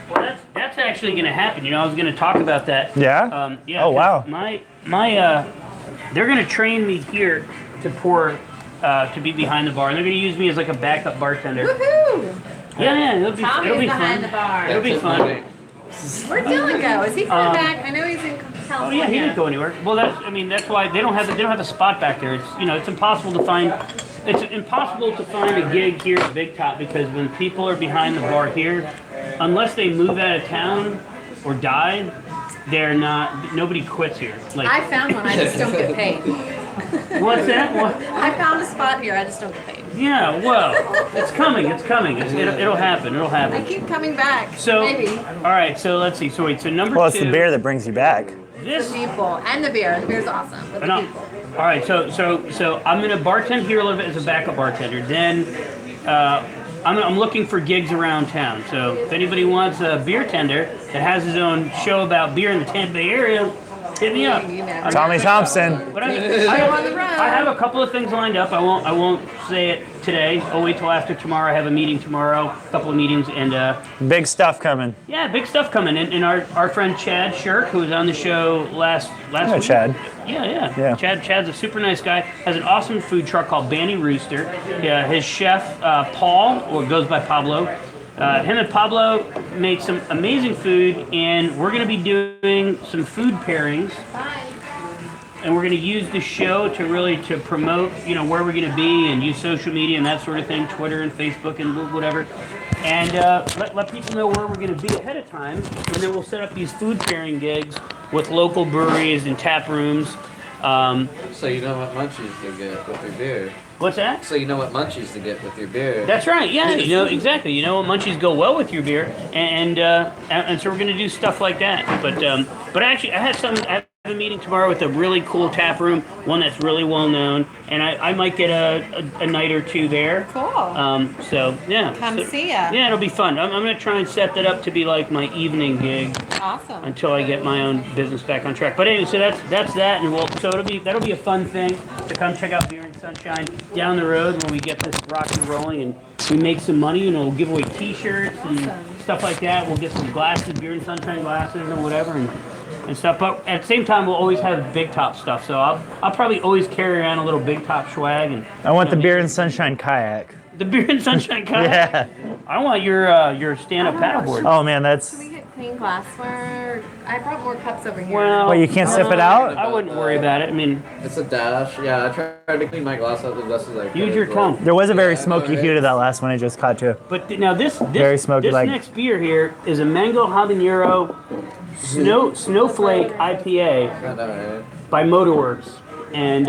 Well, that's actually going to happen. I was going to talk about that. Yeah? Yeah. Oh, wow. My they're going to train me here to pour, to be behind the bar, and they're going to use me as like a backup bartender. Woohoo! Yeah, it'll be Tommy's behind fun. the bar. It'll be fun. Where'd Dylan go? Is he coming back? I know he's in California. Oh yeah, he didn't go anywhere. Well, that's why they don't have a spot back there. It's impossible to find. It's impossible to find a gig here at Big Top because when people are behind the bar here, unless they move out of town or die, they're not. Nobody quits here. Like I found one. I just don't get paid. what's that? What? I found a spot here. I just don't get paid. Yeah, well, it's coming. It'll happen. It'll I happen. keep coming back. So, Maybe. all right. So let's see. So wait. So number Well, 2. it's the beer that brings you back. This. The people and the beer. The beer's awesome. But the No. people. All right, so I'm gonna bartend here a little bit as a backup bartender. Then I'm looking for gigs around town. So if anybody wants a beer tender that has his own show about beer in the Tampa Bay area, hit me up. You never Tommy know. Thompson. But on the road. I have a couple of things lined up. I won't say it today. I'll wait till after tomorrow. I have a meeting tomorrow, a couple of meetings, and Big stuff coming. yeah, big stuff coming. And our friend Chad Shirk, who was on the show last Hello, week. Chad. Yeah. Chad's a super nice guy. Has an awesome food truck called Banny Rooster. Yeah, his chef Paul, or goes by Pablo, Him and Pablo make some amazing food, and we're going to be doing some food pairings. Bye. And we're going to use the show to promote, where we're going to be and use social media and that sort of thing, Twitter and Facebook and whatever. And let people know where we're going to be ahead of time. And then we'll set up these food pairing gigs with local breweries and tap rooms. So you know what munchies to get with your beer. What's that? So you know what munchies to get with your beer. That's right. Yeah, exactly. You know what munchies go well with your beer, and so we're going to do stuff like that. But actually, I have a meeting tomorrow with a really cool tap room, one that's really well known, and I might get a night or two there. Cool. So yeah. Come see ya. Yeah, it'll be fun. I'm going to try and set that up to be like my evening gig Awesome. until I get my own business back on track. But anyway, so that's that, and that'll be a fun thing to come check out Beer and Sunshine down the road when we get this rocking and rolling, and we make some money, and we'll give away T-shirts and stuff like that. We'll get some glasses, Beer and Sunshine glasses, and whatever, and stuff. But at the same time, we'll always have big top stuff. So I'll probably always carry around a little big top swag. And I want the Beer and Sunshine kayak. the Beer and Sunshine kayak. Yeah. I want your stand-up paddleboard. Oh man, that's. Can we get clean glassware? I brought more cups over here. Well, you can't sip it out. I wouldn't worry about it. I mean, It's a dash. Yeah, I tried to clean my glass up as best as I could. use your but- tongue. There was a very smoky hue to that last one I just caught too. But now this Very smoky, this like- next beer here is a mango habanero snowflake IPA I know, right? by Motorworks, and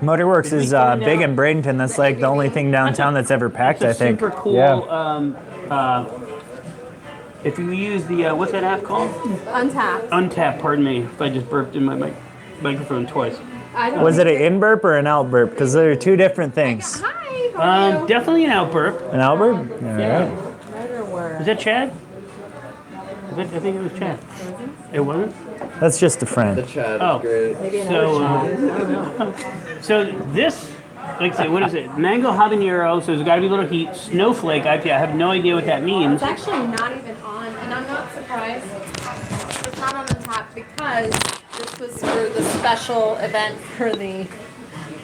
Motorworks is big in Bradenton. That's like the only thing downtown that's ever packed, I it's a think. super cool. Yeah. If you use the what's that app called? Untapped. Untap. Pardon me if I just burped in my microphone twice. I don't Was it an in burp or an out burp? Because they're two different things. Hi. How are you? Definitely an out burp. An out burp? All Yeah. right. Motorworks. Is that Chad? I think it was Chad. It wasn't? That's just a The friend. chat Oh. is great. Maybe another So this, like I say, what is it? Mango habanero, so there's got to be a little heat. Snowflake IPA, I have no idea what that means. It's actually not even on, and I'm not surprised. It's not on the top because this was for the special event for the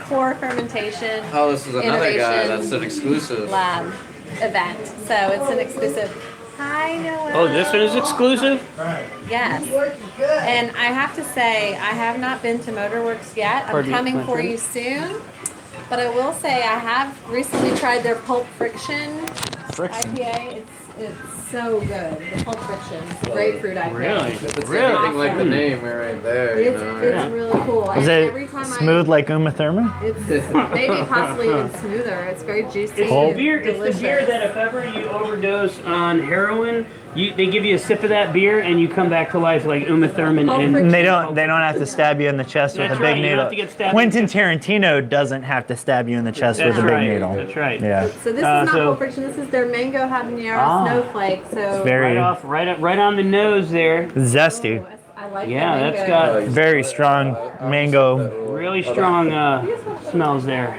core fermentation Oh, this is another guy. Innovation That's an exclusive. lab event. So it's an exclusive. Hi, Noah. Oh, this one is exclusive? Yes. And I have to say, I have not been to Motorworks yet. I'm Pardon me, coming my for friend. you soon. But I will say I have recently tried their Pulp Friction IPA. It's so good. The Pulp Friction. It's a grapefruit IPA. Really? It's Really? anything like the name right there, you It's know. it's really cool. Is And every it time smooth like Uma Thurman? It's maybe possibly even smoother. It's very juicy. It's and the beer. It's delicious. the beer that if ever you overdose on heroin, they give you a sip of that beer and you come back to life like Uma Thurman. Pulp And Friction. They don't have to stab you in the chest with That's a big right, you don't needle. have to get stabbed. Quentin Tarantino doesn't have to stab you in the chest That's with a big right. needle. That's right. Yeah. So this is Uh, not so- Pulp Friction. This is their mango habanero Ah. snowflake. So Very right on the nose there. zesty. I like Yeah, the that's mango. got Very strong mango. really strong smells there.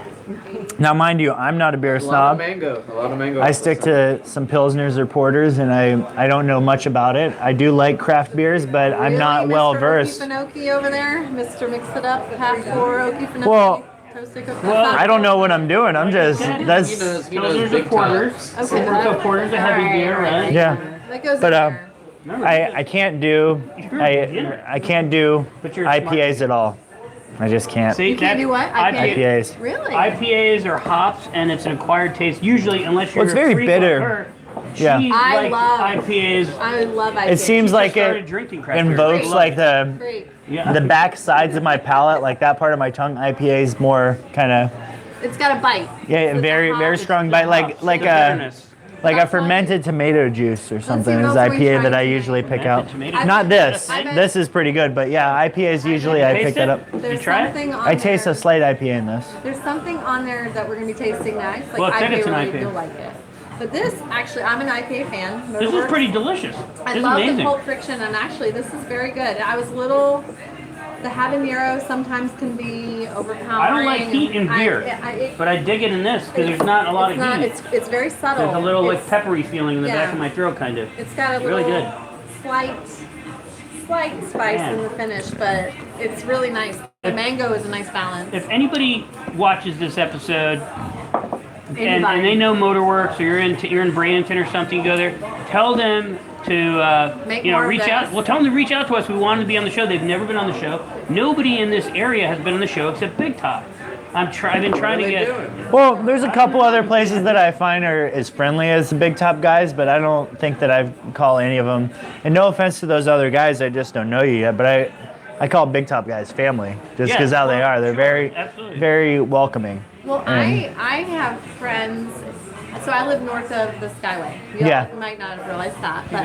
Now, mind you, I'm not a beer A lot of snob. mango. A lot of mango. I stick to some pilsners or porters, and I don't know much about it. I do like craft beers, but I'm Really, not Mr. well versed. Okefenokee over there, Mr. Mix It Up, half pour Okefenokee. Well, Toasted coconut. well, I don't know what I'm doing. I'm just He that's knows Those are big porters. time. Okay. So porter's a heavy beer, right? yeah. That goes But, in there. I can't do I can't do But you're a smart IPAs at all. I just can't. See, You can't do what? IPAs. Really? IPAs are hops, and it's an acquired taste. Usually, unless you're Well, it's a very freak bitter. like her, Yeah. she I likes love- IPAs. I love IPA. It seems She like started it drinking craft beer. invokes Love like it. the Great. Yeah. the back sides of my palate, like that part of my tongue. IPAs more kind of It's got a bite. yeah, It's very a very hop. strong bite, like The a bitterness. like a fermented tomato juice or something what is else were you IPA that I trying to usually do? pick out. Fermented tomato Not this. I bet- This is pretty good, but yeah, IPAs usually I Taste pick that it? up. Did There's you try it? something on I taste there. a slight IPA in this. There's something on there that we're going to be tasting next. Like Well, I think IPA it's an really IPA. do like it. But this, actually, I'm an IPA fan. This is Motorworks. pretty delicious. I This is love the amazing. Pulp Friction, and actually, this is very good. I was little. The habanero sometimes can be overpowering. I don't like heat in beer, it- but I dig it in this because there's not a lot it's of not, heat. It's very subtle. There's a little like It's- peppery feeling in the back yeah. of my throat, kind of. It's got a really little good. slight spice Yeah. in the finish, but it's really nice. The mango is a nice balance. If anybody watches this episode and they know Motorworks, or you're in Bradenton or something, you go there. Tell them to Make more of reach out. this. Well, tell them to reach out to us. We want them to be on the show. They've never been on the show. Nobody in this area has been on the show except Big Top. I've been trying to get. Well, there's a couple other places that I find are as friendly as the Big Top guys, but I don't think that I call any of them. And no offense to those other guys, I just don't know you yet. But I call Big Top guys family, just because how they are. They're very welcoming. Well, I have friends. So I live north of the Skyway. You might not have realized that, but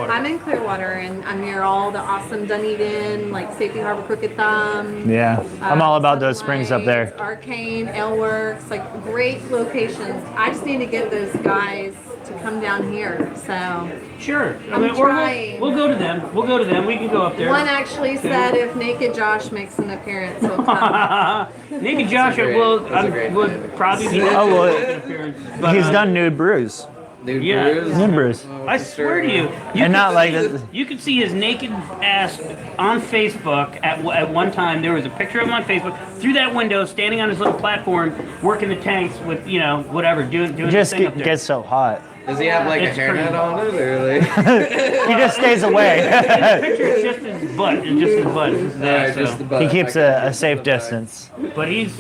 I'm in Clearwater, and I'm near all the awesome Dunedin, like Safety Harbor, Crooked Thumb. Yeah, I'm all about those springs up there. Arcane, Aleworks, like great locations. I just need to get those guys to come down here. So Sure. I'm trying. We'll go to them. We'll go to them. We can go up there. One actually said if Naked Josh makes an appearance, he'll come. Naked Josh would probably be Oh, well, an appearance. But, he's done nude brews. Nude Yeah. brews? Nude brews. I swear to you, And not like this. you could see his naked ass on Facebook at one time. There was a picture of him on Facebook through that window, standing on his little platform, working the tanks with whatever, doing He just his thing up there. gets so hot. Does he have like It's a hairnet on it, or like? He just stays away. The picture is just his butt. It's just his butt. It's there, Alright, just so. the butt. He keeps I can a safe the butt. distance. But he's.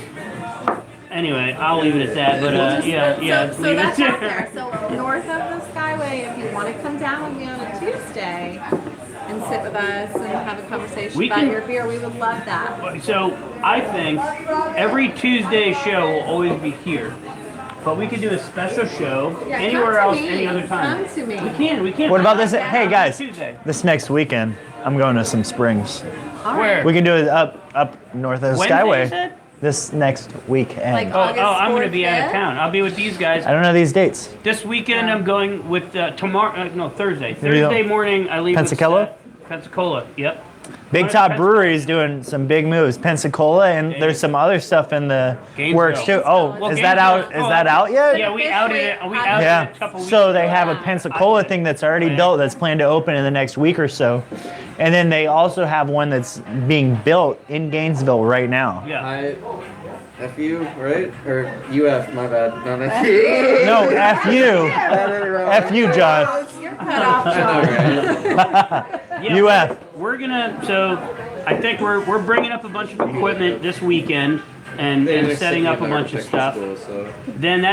Anyway, I'll leave it at that. But yeah. So leave that's it out there. So north of the Skyway, if you want to come down with me on a Tuesday and sit with us and have a conversation We about can- your beer, we would love that. So I think every Tuesday show will always be here. But we could do a special show Yeah, anywhere come else, to me. any other time. Come to me. We can't. What about this? Hey guys, Tuesday. this next weekend, I'm going to some springs. All Where? right. We can do it up north of the Wednesday, you Skyway. said? This next weekend. Like- Oh, August I'm going to 4th, be out of 5th? town. I'll be with these guys. I don't know these dates. This weekend I'm going with Thursday. Maybe Thursday morning I leave. Pensacola? With Pensacola. Yep. Big Top Brewery is doing some big moves. Pensacola, and there's some other stuff in the Gainesville. works too. Oh, Well, is that out? Gainesville- Is that out yet? Yeah, we outed it. We outed it Yeah. a couple weeks So they ago. have a Pensacola thing that's already built that's planned to open in the next week or so. And then they also have one that's being built in Gainesville right now. Yeah. FU, right? Or UF, my bad. Not FU. No, F you. F you, John. You're cut off, I know, John. right? Yeah, UF. We're gonna. So I think we're bringing up a bunch of equipment this weekend and setting up a bunch of stuff. Then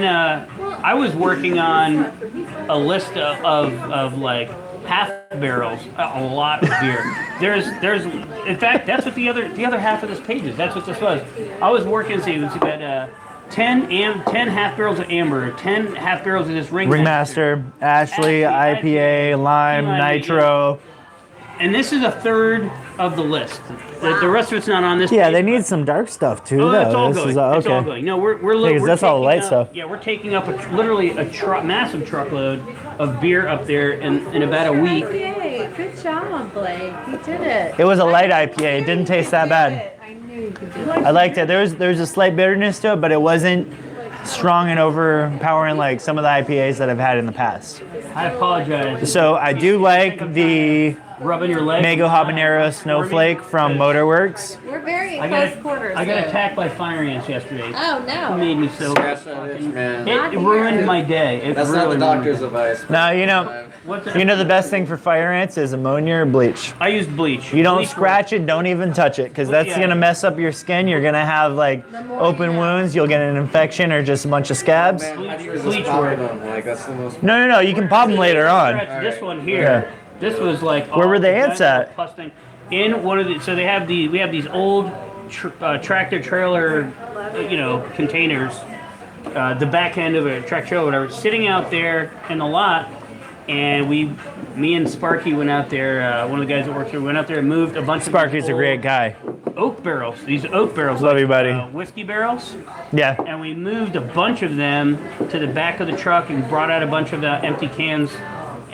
I was working on a list of like half barrels, a lot of beer. There's in fact that's what the other half of this page is. That's what this was. I was working. So you got 10 half barrels of amber, 10 half barrels of this Ringmaster, Ashley, IPA, lime, nitro. and this is a third of the list. The rest of it's not on this. Yeah, page, they but- need some dark stuff too, Oh, though. it's all This going. is It's all okay. going. No, we're Because that's all taking light up- stuff. Yeah, we're taking up literally a massive truckload of beer up there in about a week. Yay, good job, Blake. You did it. It was a light IPA. It didn't taste that bad. I knew you could do it. I liked it. There was a slight bitterness to it, but it wasn't strong and overpowering like some of the IPAs that I've had in the past. I apologize. So I do like the Rubbing your leg. Mango Habanero Snowflake from Motorworks. We're very I close got quarters. I got there. attacked by fire ants yesterday. Oh It no. made me so. Scratch that itch, man. It ruined my day. It That's really not the ruined doctor's my- advice. Now What's it? you know the best thing for fire ants is ammonia or bleach. I used bleach. You don't Bleach scratch it, don't even touch it, because that's Yeah. gonna mess up your skin. You're gonna have like open wounds. You'll get an infection or just a bunch of scabs. Man, how do you Bleach resist popping work. them? Like, that's the most... No. You can pop them later on. Scratch this one here. Yeah. This was like. Where all were the the ants giant at? pus thing. In one of the. So we have these old tractor trailer, containers. The back end of a tractor trailer, whatever, sitting out there in the lot. And me and Sparky went out there. One of the guys that worked here went out there and moved a bunch of Sparky's these a old great guy. oak barrels. These oak barrels, Love you, buddy. Whiskey barrels. Yeah. And we moved a bunch of them to the back of the truck and brought out a bunch of the empty cans.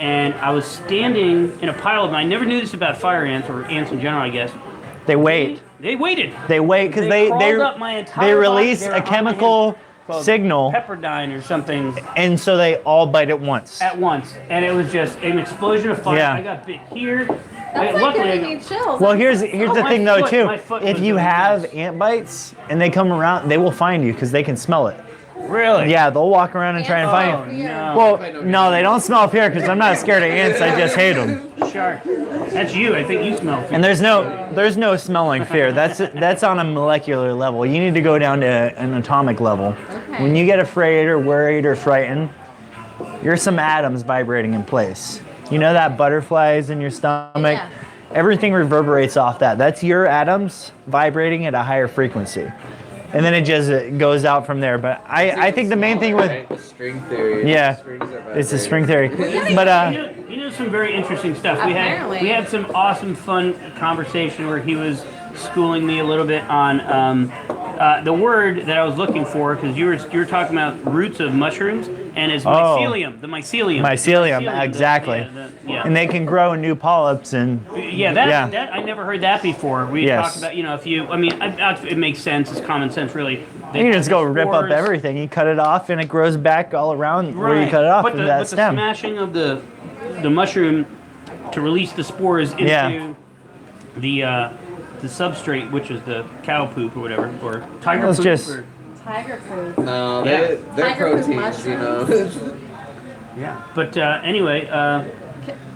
And I was standing in a pile of them. I never knew this about fire ants, or ants in general, I guess. They wait. They waited. They wait because they crawled up my entire release body. They were a on my chemical hands called signal, Pepperdine or something and so they all bite at once. at once. And it was just an explosion of fire. Yeah. I got bit here. That's like luckily, I giving me chills. Well, here's the my thing though foot- too. my foot If was you doing have this. ant bites and they come around, they will find you because they can smell it. Really? Yeah, they'll walk around and try and find you. No. Well, no, they don't smell fear because I'm not scared of ants. I just hate them. Shark. That's you. I think you smell fear. And there's no smelling fear. That's on a molecular level. You need to go down to an atomic level. Okay. When you get afraid or worried or frightened, you're some atoms vibrating in place. You know that butterflies in your stomach? Yeah. Everything reverberates off that. That's your atoms vibrating at a higher frequency. And then it just goes out from there. But I think the main thing with Right? The string theory. Yeah, Strings are it's a vibrating. string theory. But You know some very interesting stuff. Apparently. We had some awesome, fun conversation where he was schooling me a little bit on the word that I was looking for, because you were talking about roots of mushrooms, and it's mycelium. The mycelium. mycelium, exactly. And they can grow new polyps and That I never heard that before. We Yes. talked about, if you, it makes sense. It's common sense, really. you can just go rip up everything. You cut it off and it grows back all around where you cut it off But from the, that but the stem. smashing of the mushroom to release the spores into the substrate, which is the cow poop or whatever, or tiger Let's poop. just- or, Tiger food. No, Yeah. they're Tiger poop proteins, you know. yeah. But anyway, All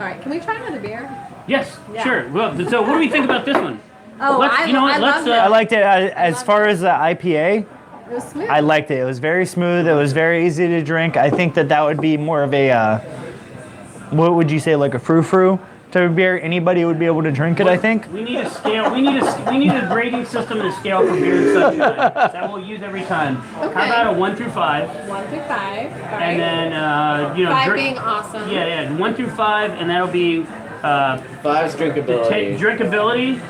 right, can we try another beer? yes, Yeah. sure. Well, so what do we think about this one? Oh, Let's- you know what, I let's, loved uh, it. I liked it. As far as the IPA, It was smooth. I liked it. It was very smooth. It was very easy to drink. I think that would be more of a, what would you say, like a frou-frou type of beer. Anybody would be able to drink it, I think. We need a scale. We need a grading system and a scale for beer and sunshine that we'll use every time. Okay. How about a 1 through 5? 1 through 5. All right. And then 5 being awesome. Yeah, 1 through 5, and that'll be Five's drinkability. drinkability,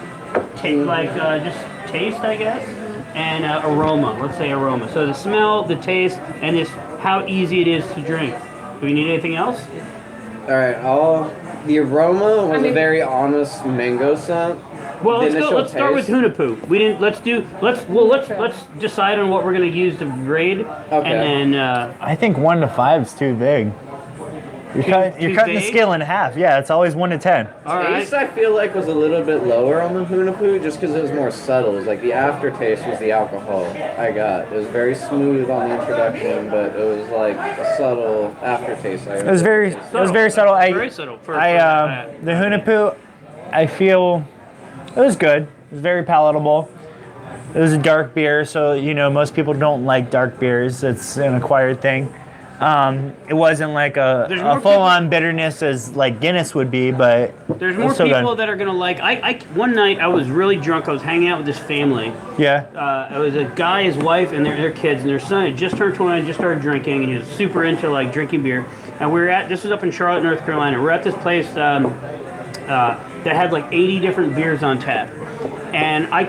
just taste, I guess, and aroma. Let's say aroma. So the smell, the taste, and just how easy it is to drink. Do we need anything else? All right, the aroma was a very honest mango scent. Well, The let's go. initial Let's start with taste. Hunahpu. We didn't. Let's decide on what we're gonna use to grade, Okay. and then I think 1 to 5 is too big. You're too cutting the vague? scale in half. Yeah, it's always 1 to 10. all right. Taste, I feel like, was a little bit lower on the Hunahpu just because it was more subtle. It was like the aftertaste was the alcohol I got. It was very smooth on the introduction, but it was like a subtle aftertaste. It was very subtle. Very subtle. For the Hunahpu, I feel it was good. It was very palatable. It was a dark beer, so most people don't like dark beers. It's an acquired thing. It wasn't like There's more a full-on bitterness as like Guinness would be, but There's it more was so people good. that are gonna like. One night I was really drunk. I was hanging out with this family. Yeah. It was a guy, his wife, and their kids, and their son had just turned 21, just started drinking, and he was super into like drinking beer. And this was up in Charlotte, North Carolina. We're at this place that had like 80 different beers on tap. And I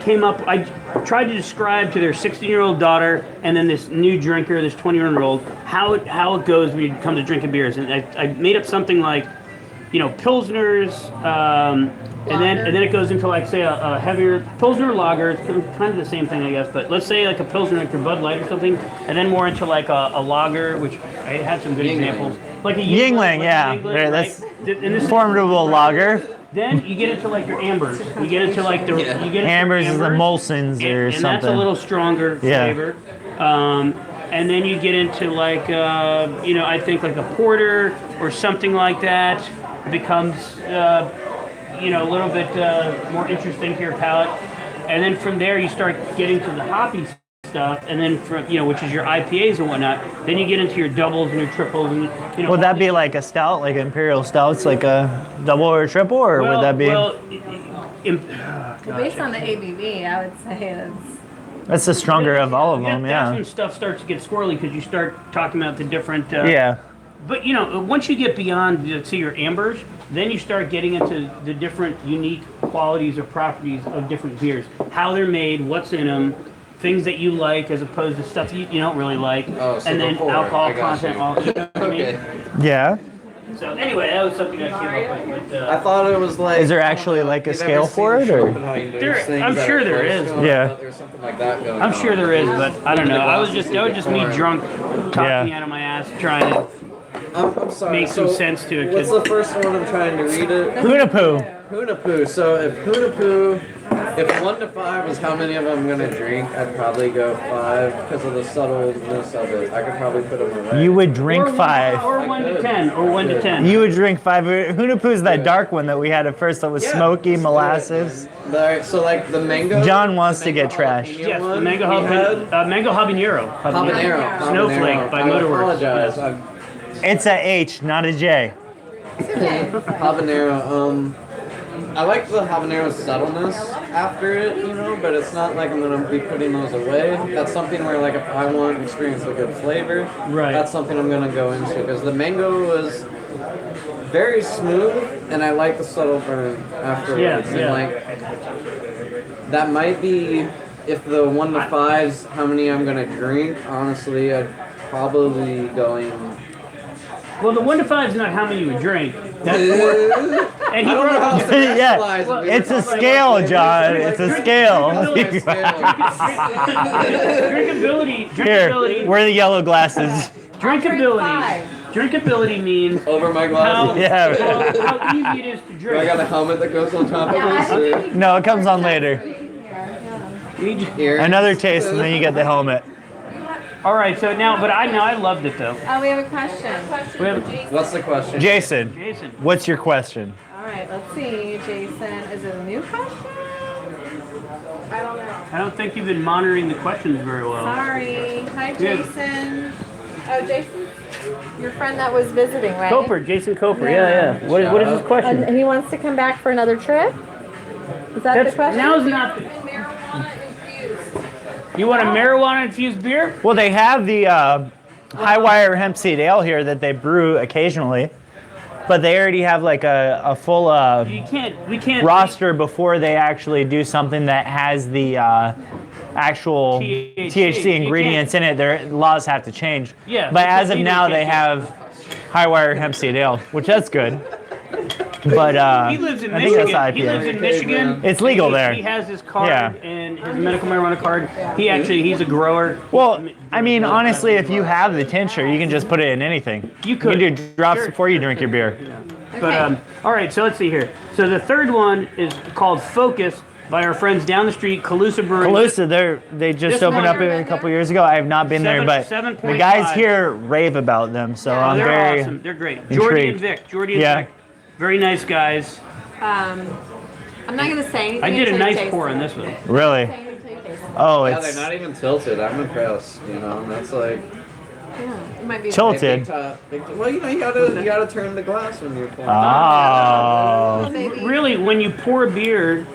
tried to describe to their 16-year-old daughter and then this new drinker, this 21-year-old, how it goes when you come to drinking beers. And I made up something like, Pilsners, and then it goes into like, say, a heavier Pilsner lager. It's kind of the same thing, I guess. But let's say like a Pilsner, like your Bud Light or something, and then more into like a lager, which I had some good examples. Like a Yingling, yeah. Yingling, That's right? And this formidable lager. Then you get into like your ambers. You get into like the you get into Ambers is the ambers, Molsons or and something. that's a little stronger Yeah. flavor. And then you get into like I think like a porter or something like that. It becomes a little bit more interesting to your palate. And then from there you start getting to the hoppy stuff, and then from which is your IPAs and whatnot. Then you get into your doubles and your triples, and Would that be like a stout, like Imperial stouts, like a double or a triple, or would that be? Based on the ABV, I would say That's the stronger of all of them, That's yeah. when stuff starts to get squirrely because you start talking about the different. Yeah. But once you get beyond to your ambers, then you start getting into the different unique qualities or properties of different beers, how they're made, what's in them, things that you like as opposed to stuff you don't really like, Oh, so and then before, alcohol I got content. you. All you know what I mean? Okay. Yeah. So anyway, that was something I came up with. I thought it was like. Is there actually like a You've scale ever for seen it, or? Schopenhauer's There- things I'm that sure are there close is. to it? Yeah. I thought there was something like that going I'm on. sure there is, but I don't know. I was just me Before. drunk, talking Yeah. out of my ass, trying to I'm sorry. make some so sense to it. What's the first one I'm trying to read it? Hunahpu. Hunahpu. So if Hunahpu If 1 to 5 is how many of them I'm gonna drink, I'd probably go 5 because of the subtleness of it. I could probably put them away. You would drink 5. Or 1 to 10. Or 1 to 10. You would drink 5. Hunahpu is that dark one that we had at first that was smoky molasses. So like the mango. John wants to get trashed. Yes, the mango habanero. Habanero. Snowflake by I Motorworks. apologize. It's a H, not a J. Habanero. I like the habanero subtleness after it, you know, but it's not like I'm gonna be putting those away. That's something where like if I want to experience a good flavor, Right. that's something I'm gonna go into because the mango was very smooth and I like the subtle burn afterwards. Yeah, And yeah. like that might be if the 1 to 5's how many I'm gonna drink. Honestly, I'd probably going. Well, the 1 to 5 is not how many you would drink. That's more. And he I don't know how to Yeah, rationalize it. We it's were a talking scale, about John. flavors. It's a scale. Here, wear the yellow glasses. Drinkability means Over my how, glasses. Yeah. how easy it is to I drink. got a helmet that goes on top of this. No, it comes on later. Here. Another taste, and then you get the helmet. All right, so now, but I loved it though. Oh, we have a question. We have What's the question? Jason, Jason. what's your question? All right, let's see, Jason. Is it a new question? I don't know. I don't think you've been monitoring the questions very well. Sorry. Hi, Yeah. Jason. Oh, Jason, your friend that was visiting, right? Coper, Jason Coper. Yeah. What is his question? And he wants to come back for another trip? Is that the question? Now's not. Marijuana infused. You want a marijuana infused beer? Well, they have the high wire hemp seed ale here that they brew occasionally, but they already have like a full We can't. roster before they actually do something that has the actual THC. THC ingredients in it. Their laws have to change. Yeah, But because as of we now, don't they get have high wire hemp seed ale, which that's good. But He lives in I think that's Michigan. He IPA. lives in Michigan. It's legal there. He has his card Yeah. and his medical marijuana card. He's a grower. Well, I mean, honestly, if you have the tincture, you can just put it in anything. You could. do drops Sure. before you drink your beer. But all right, so let's see here. So the third one is called Focus by our friends down the street, Calusa Brewing. Calusa, they just This opened one- up a couple years ago. I have not been there, but 7.5. the guys here rave about them, so Oh, I'm they're very awesome. They're great. Jordy and Vic. Jordy and Yeah. Vic. Very nice guys. I'm not going to say anything. I did a until you nice taste pour it. on this one. really. Say anything until you taste it. Oh, Yeah, it's they're not even tilted. I'm impressed. You know, that's like. Yeah, it might be. tilted. Well, you know, you gotta turn the glass when you're pouring. Oh, Maybe. Really, when you pour beer,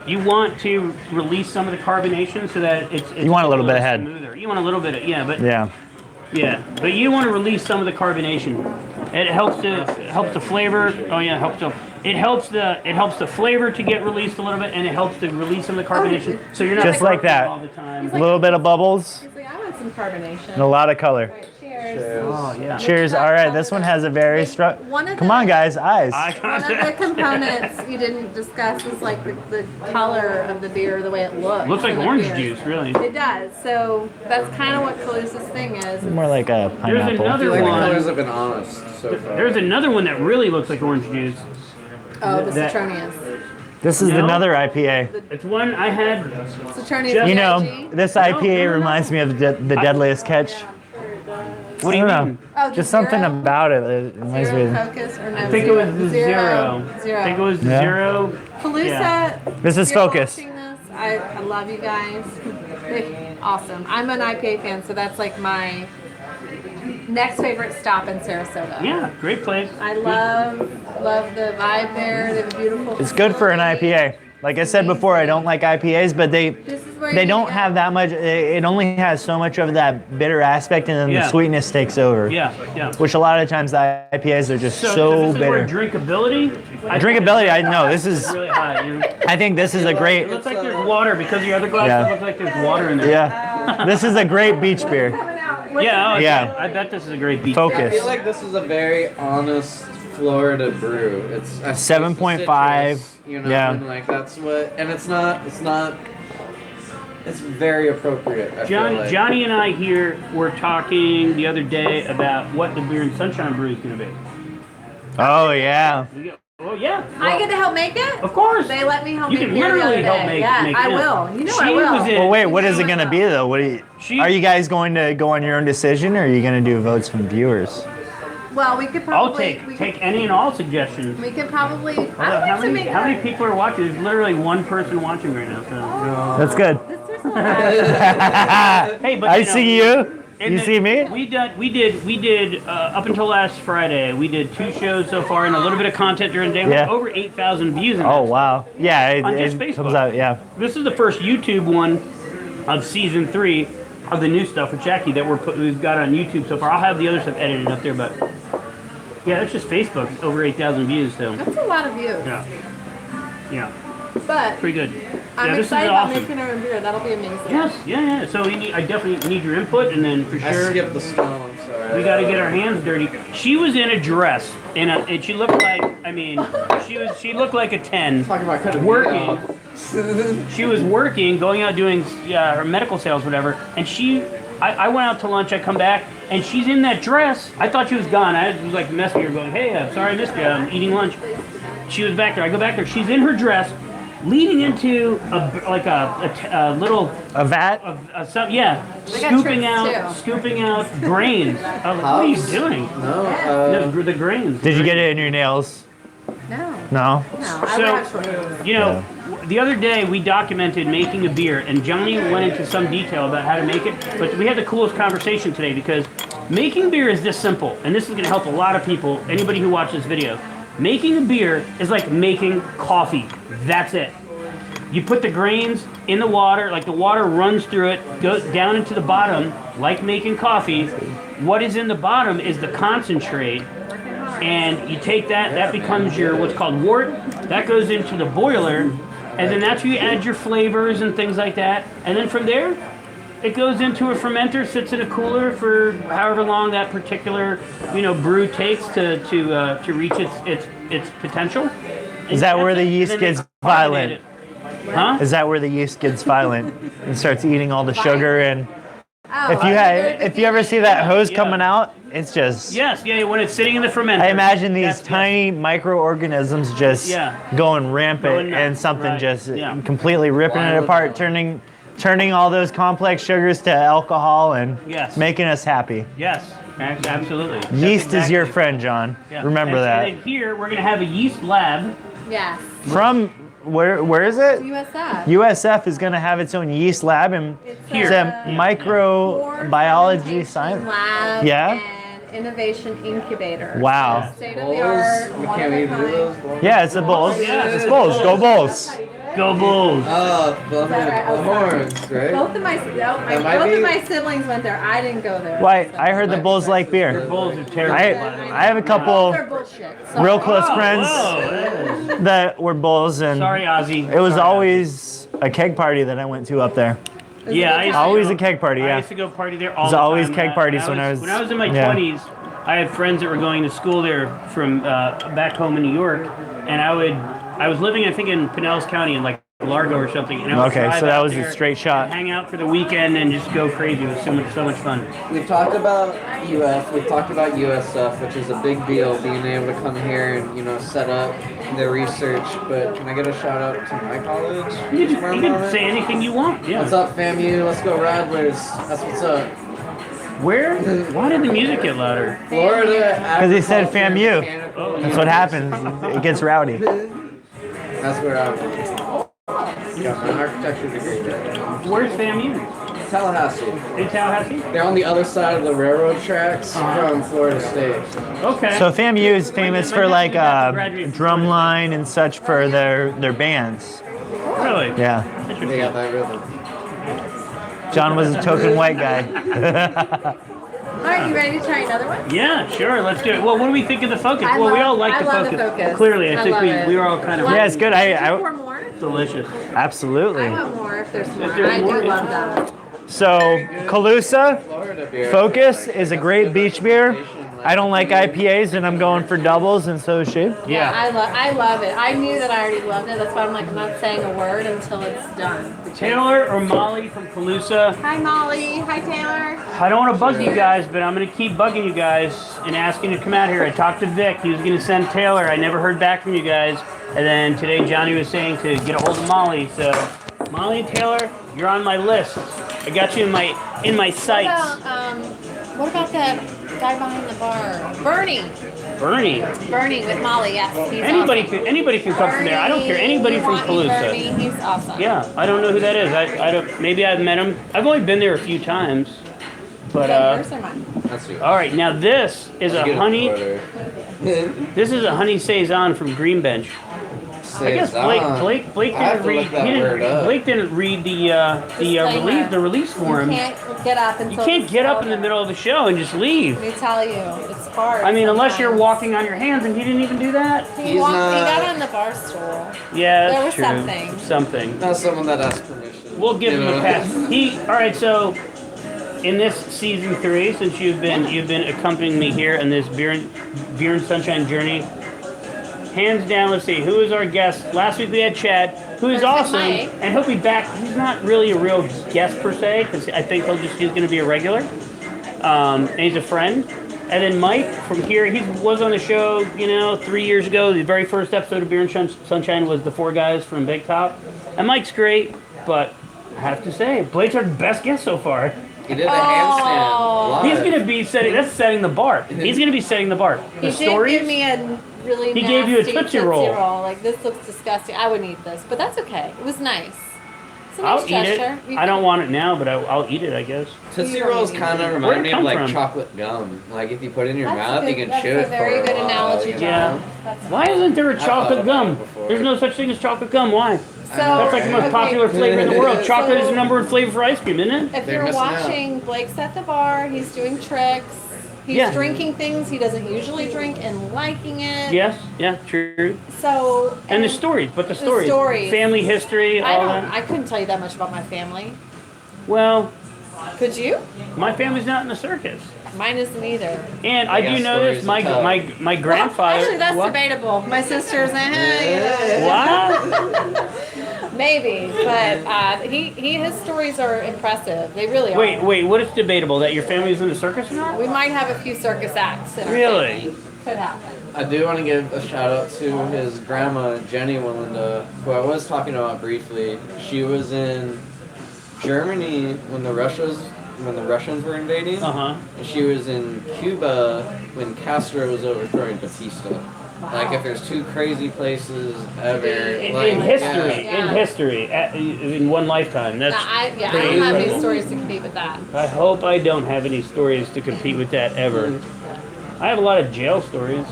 you want to release some of the carbonation so that it's You want a little bit ahead. smoother. You want a little bit of, yeah, but yeah. but you want to release some of the carbonation. It helps the flavor. Oh yeah, it helps the flavor to get released a little bit, and it helps to release some of the carbonation. So you're not Just like burping that. all the time. A little bit of bubbles He's like, I want some carbonation. and a lot of color. Right, cheers. Oh yeah. Cheers. All right, this one has a very strong. One of Come the- on, guys, eyes. One of the components you didn't discuss is like the color of the beer, the way it looks. Looks like in the orange beer. juice, really. It does. So that's kind of what Calusa's thing is. More like a There's pineapple. I another feel like the one. colors have been honest so far. There's another one that really looks like orange juice. Oh, the that- Citronius. This is No. another IPA. It's one I had. Citronius. You know, VIG. this IPA reminds me of the Deadliest Catch. What do you I don't mean? Oh, the Just something zero? about it. It reminds me. Zero Of, focus or no? I think it was the zero. Zero. I think it was the Yeah. zero. Calusa. Yeah. This is if you're Focus. watching this, I love you guys. Awesome. I'm an IPA fan, so that's like my next favorite stop in Sarasota. Yeah, great place. I love the vibe there. They have a beautiful. it's good for an facility. IPA. Like I said before, I don't like IPAs, but This is where they you don't get- have that much. It only has so much of that bitter aspect, and then Yeah. the sweetness takes over. Yeah, yeah. Which a lot of times the IPAs are just so this is where bitter. drinkability. I think Drinkability, I know this it's is. really high. You know? I think this is a great. It looks like there's water because your other glass Yeah. looks like there's water in there. Yeah, this is a great beach beer. Yeah. Oh, Yeah. I bet this is a great beach. I Focus. feel like this is a very honest Florida brew. It's a 7.5, citrus, you know, yeah. and like that's what, and it's not. It's very appropriate. I feel like. Johnny and I here were talking the other day about what the beer and sunshine brew is going to be. Oh yeah. We got, oh, Oh yeah. I get to help make it? Of course. They let me help You make can beer the literally other help day. make Yeah, make I it. will. You know She I will. was in- Well, wait, what You is it know going to I be will. though? She- Are you guys going to go on your own decision, or are you going to do votes from viewers? Well, we could I'll probably take any and all suggestions. we could probably. Although, I would how like to many make how many people are watching? There's literally one person watching right now. So. That's good. This is a lot. Hey, but I you know, see you. and You the- see me? We did up until last Friday. We did 2 shows so far and a little bit of content during the day. We Yeah. have over 8,000 views. In Oh this. wow. Yeah, On it just Facebook. comes out. Yeah. This is the first YouTube one of season 3 of the new stuff with Jackie that we've got on YouTube so far. I'll have the other stuff edited up there, but yeah, that's just Facebook. Over 8,000 views, so That's a lot of views. yeah, yeah, But pretty good. I'm yeah, this excited is about awesome. making our own beer. That'll be amazing. Yes, yeah. So I definitely need your input, and then for I sure. skipped the stone, I'm sorry. We got to get our hands dirty. She was in a dress, and she looked like, she looked like a 10. Talking about cutting Working. She was working, going out doing her medical sales, whatever. And I went out to lunch. I come back, and she's in that dress. I thought she was gone. I was like messaging her, going, "Hey, I'm sorry I missed you. I'm eating lunch." She was back there. I go back there. She's in her dress, leading into a little. A vat. got Scooping out grains. I was like, what are you doing? No, The grains. Did you get it in your nails? No. No. No. I So, would actually. you know, the other day we documented making a beer, and Johnny went into some detail about how to make it, but we had the coolest conversation today because making beer is this simple, and this is going to help a lot of people, anybody who watches this video. Making a beer is like making coffee. That's it. You put the grains in the water, like the water runs through it, goes down into the bottom, like making coffee. What is in the bottom is the concentrate, and you take that becomes your what's called wort. That goes into the boiler, and then that's where you add your flavors and things like that. And then from there, it goes into a fermenter, sits in a cooler for however long that particular brew takes to reach its potential. Is that where the yeast gets violent? Huh? Is that where the yeast gets violent and starts eating all the sugar? And Oh, if you ever see that hose Yeah. coming out, it's just. Yes, yeah, when it's sitting in the fermenter. I imagine these That's- tiny microorganisms just Yeah. going rampant, Going nuts, and something right, just yeah. completely ripping it apart, turning all those complex sugars to alcohol and Yes. making us happy. Yes, absolutely. That's Yeast is your exactly- friend, John. Yeah. Remember And that. then here we're gonna have a yeast lab. Yes. From where is it? USF. USF is going to have its own yeast lab, and It's a microbiology science. Lab. Yeah? And innovation incubator. Wow. State of the art. we can't even do those. Yeah, it's the Bulls. Yeah. It's Bulls. Go Bulls. Go Bulls! The horns, right? Both of my siblings went there. I didn't go there. Why? I heard the Bulls like beer. Bulls are terrible. I have a couple They're bullshit. So- real close Oh, friends whoa. that were Bulls, and Sorry, Ozzy. it was Sorry, always a keg party that I went to up there. Ozzy. Yeah, I used to Always go- a keg party, I yeah. used to go party there all There's the time. always keg parties when I was in my yeah. 20s. I had friends that were going to school there from back home in New York, and I was living, I think, in Pinellas County in like Largo or something. And I would Okay, drive so that out was a there straight shot. and hang out for the weekend and just go crazy. It was so much fun. We've talked about UF, we've talked about US stuff, which is a big deal, being able to come here and, set up the research, but can I get a shout out to my college? You for a can moment? say anything you want. Yeah. What's up, FAMU? Let's go Radlers. That's what's up. Where? Why did the music get louder? Florida. Because he said FAMU. Mechanical That's what happens. It gets rowdy. That's where I'm got my architecture degree. Where's FAMU? Tallahassee. In Tallahassee? They're on the other side of the railroad tracks from Florida State. Okay. So FAMU is famous for like drumline and such for their bands. Really? Yeah. They got that rhythm. John was a token white guy. All right, you ready to try another one? Yeah, sure. Let's do it. Well, what do we think of the focus? I we love- all like I the love focus. the focus. Clearly, I I think love it. we were all kind of Yeah, it's good. Pour more? delicious. Absolutely. I want more if there's more. there's I more, do love that. So Calusa Florida beer. Focus is a great beach beer. I don't like IPAs, and I'm going for doubles, and so is she. Yeah. I love it. I knew that I already loved it. That's why I'm like, I'm not saying a word until it's done. Taylor or Molly from Calusa. Hi, Molly. Hi, Taylor. I don't want to bug you guys, but I'm going to keep bugging you guys and asking you to come out here. I talked to Vic. He was going to send Taylor. I never heard back from you guys. And then today Johnny was saying to get a hold of Molly. So Molly and Taylor, you're on my list. I got you in my sights. What about that guy behind the bar? Bernie. Bernie with Molly, yes. He's awesome. Anybody can come from there. I don't care. Anybody from Calusa. Bernie, he's awesome. Yeah, I don't know who that is. I don't. Maybe I've met him. I've only been there a few times. But Yours or mine? That's you. all right, now this is a Get honey. photo. This is a honey saison from Green Bench. I guess Blake didn't read. Blake didn't read the release for him. You can't get up until You can't get up in the middle of the show and just leave. Let me tell you, it's hard. I mean, unless you're sometimes. walking on your hands, and he didn't even do that. He got on the bar stool. Yeah, There that's was true. something. Something. Not someone that asks permission. We'll give him a pass. All right. So, in this season 3, since you've been accompanying me here on this beer and sunshine journey, hands down. Let's see, who is our guest? Last week we had Chad, who is awesome, Mike. and he'll be back. He's not really a real guest per se, because I think he's going to be a regular, and he's a friend. And then Mike from here, he was on the show, 3 years ago. The very first episode of Beer and Sunshine was the 4 guys from Big Top, and Mike's great, but I have to say, Blake's our best guest so far. He did a handstand. Live. He's going to be setting the bar. He's going to be setting the bar. He The did stories. give me a really He gave you a nasty Tootsie Roll. Like, this looks disgusting. I wouldn't eat this, but that's okay. It was nice. It's a I'll nice eat gesture. it. I don't want it now, but I'll eat it, I guess. Tootsie Rolls kind of Where'd remind it me of come like from? chocolate gum. Like if you put it in your That's mouth, a you good- can that's chew a it very for good a while, analogy, you know? Yeah. That's Why isn't there a chocolate thought gum? about it before. There's no such thing as chocolate gum. Why? So, That's like the most okay. popular flavor in the world. Chocolate is So- the number 1 flavor for ice cream, isn't it? If They're you're missing out. watching Blake's at the bar, he's doing tricks. He's Yeah. drinking things he doesn't usually drink and liking it. Yes, yeah, true. So And the stories, but the stories. stories. Family history, all that. I couldn't tell you that much about my family. Well, Could you? my family's not in the circus. Mine isn't either. And I got do know this, stories to tell. my grandfather... Actually, that's What? debatable. My sister's, What? maybe, but his stories are impressive. They really are. Wait, what is debatable? That your family's in the circus or not? We might have a few circus acts. In our Really? family. Could happen. I do want to give a shout out to his grandma, Jenny Wallenda, who I was talking about briefly. She was in Germany when the Russians were invading. Uh-huh. And she was in Cuba when Castro was overthrowing Batista. Like if there's 2 crazy places ever, like, In history, Yeah. in one lifetime. That's I pretty don't have any incredible. stories to compete with that. I hope I don't have any stories to compete with that ever. I have a lot of jail stories,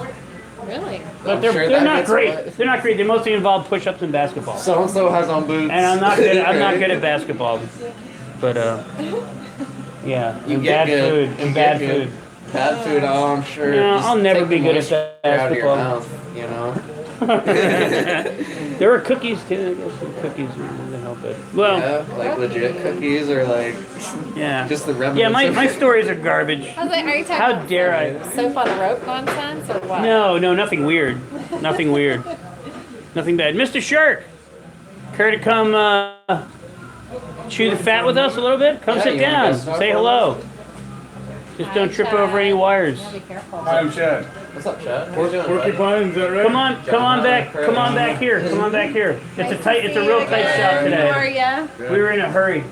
Really? but I'm they're sure they're that not gets great. what- They're not great. They mostly involve push-ups and basketball. So and so has on boots. And I'm not good. I'm not good at basketball. But yeah, You and get bad good. food You and get bad good. food. Bad food, oh, I'm sure. No, Just I'll never take be the good at moisture out of your basketball. mouth, you know? There are cookies too. I guess some cookies would help it. Well, Yeah, like legit cookies or like yeah. just the remnants. Yeah, my of- stories are garbage. I was like, are you talking How about dare I? soap on the rope nonsense or what? No, nothing weird. Nothing weird. Nothing bad. Mr. Shirk, care to come chew the fat with us a little bit? Come Yeah, sit you wanna down. go start Say with hello. Just don't trip over any wires. Be careful. Hi, I'm Chad. What's up, Chad? How you doing, bud? Porcupine, is that right? Come on back. Come on back here. Come on back here. It's a real tight shot How are today. ya? We were in a hurry.